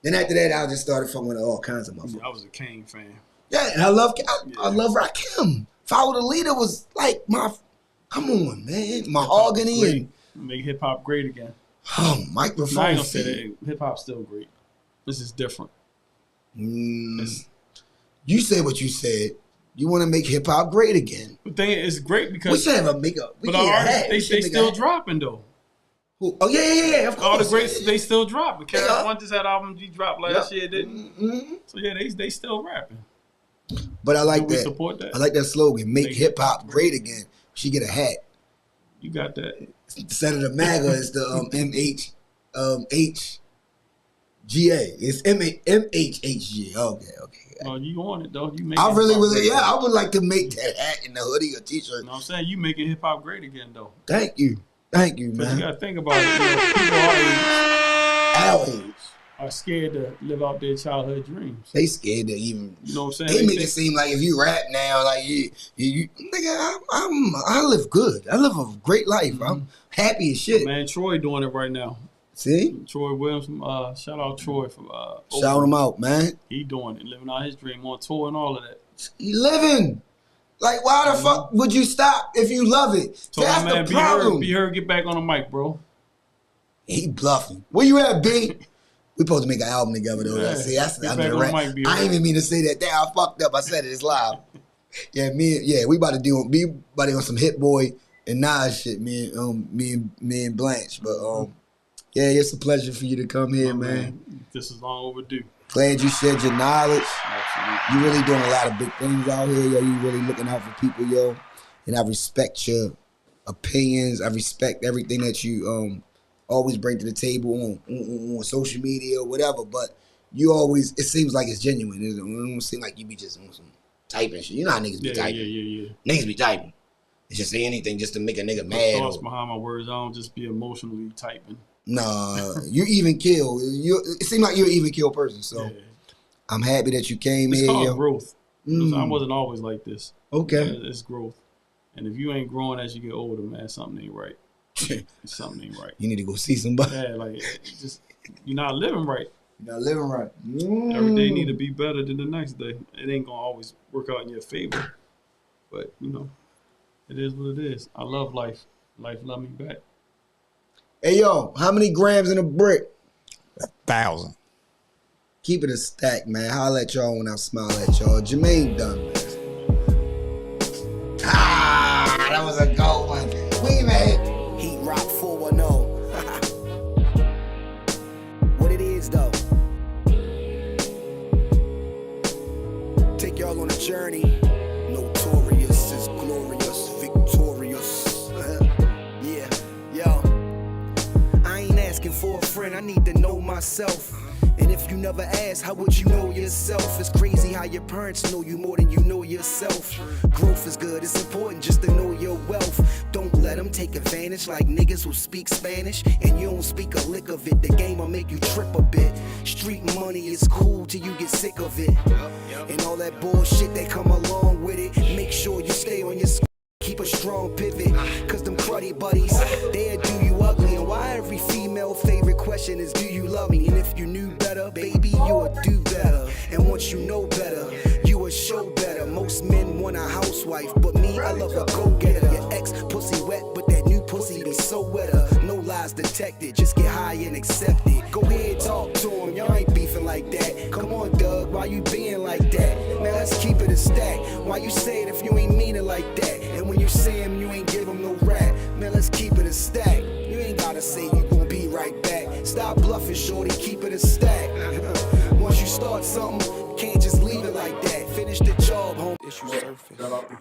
Then after that, I just started fucking with all kinds of motherfuckers. I was a Kane fan. Yeah, and I love Rakim. Follow the Leader was like my, come on, man, mahogany and make hip hop great again. Oh, microphone. I ain't gonna say that hip hop's still great. This is different. You said what you said. You want to make hip hop great again. The thing is, great because we should have a makeup. But our artists, they still dropping though. Oh yeah, of course. All the greats, they still dropping. Carol One just had album G dropped last year, didn't? Mm-hmm. So yeah, they still rapping. But I like that. Support that. I like that slogan. Make hip hop great again. She get a hat. You got that. Instead of the MAGA, it's the HGA. It's MHHG. Okay. Oh, you on it though? You make. I really was. Yeah, I would like to make that hat and the hoodie or T-shirt. You know what I'm saying? You making hip hop great again though. Thank you, man. You gotta think about it. People our age. are scared to live out their childhood dreams. They scared to even. You know what I'm They saying? make it seem like if you rap now, like you nigga, I live good. I live a great life. I'm happy as shit. Man, Troy doing it right now. See, Troy Williams from shout out Troy from shout him out, man. He doing it, living out his dream on tour and all of that. He living. Like, why the fuck would you stop if you love it? So That's my man, the problem. be heard, get back on the mic, bro. He bluffing. Where you at, B? We supposed to make an album together though. Yeah. See, that's Get under back the on rap. the mic, B. I ain't even mean to say that. Damn, I fucked up. I said it. It's live. We about to do on some Hit Boy and Nas shit. Me and Blanche. But yeah, it's a pleasure for you to come here, man. This is long overdue. Glad you shared your knowledge. Absolutely. You really doing a lot of big things out here, yo. You really looking out for people, yo. And I respect your opinions. I respect everything that you always bring to the table on social media or whatever. But you always, it seems like it's genuine. It don't seem like you be just on some typing shit. You know how niggas be typing. Yeah. Niggas be typing. It's just say anything just to make a nigga mad. Thoughts behind my words. I don't just be emotionally typing. Nah, you even kill. It seems like you're an even kill person. So I'm happy that you came It's here. called yo. growth. I wasn't always like this. Okay. It's growth. And if you ain't growing as you get older, man, something ain't right. Something ain't right. You need to go see somebody. Yeah, like just you're not living right. You're not living right. Every day need to be better than the next day. It ain't gonna always work out in your favor, but you know, it is what it is. I love life. Life love me back. Hey yo, how many grams in a brick? 1,000. Keep it a stack, man. Holla at y'all when I smile at y'all. Jermaine done, man. Ah, that was a gold one. We made it. Heat Rock 410. What it is though. Take y'all on a journey. Notorious is glorious, victorious. Yeah, yo. I ain't asking for a friend, I need to know myself. And if you never ask, how would you know yourself? It's crazy how your parents know you more than you know yourself. Growth is good, it's important just to know your wealth. Don't let them take advantage like niggas who speak Spanish and you don't speak a lick of it. The game will make you trip a bit. Street money is cool till you get sick of it. And all that bullshit that come along with it. Make sure you stay on your keep a strong pivot, cause them cruddy buddies, they'll do you ugly. And why every female favorite question is, do you love me? And if you knew better, baby, you would do better. And once you know better, you would show better. Most men want a housewife, but me, I love a go-getter. Your ex pussy wet, but that new pussy be so wetter. No lies detected, just get high and accept it. Go ahead, talk to him, y'all ain't beefing like that. Come on, Doug, why you being like that? Man, let's keep it a stack. Why you say it if you ain't mean it like that? And when you say him, you ain't give him no rap. Man, let's keep it a stack. You ain't gotta say you gon' be right back. Stop bluffing, shorty, keep it a stack. Once you start something, can't just leave it like that. Finish the job, home. Issue surface.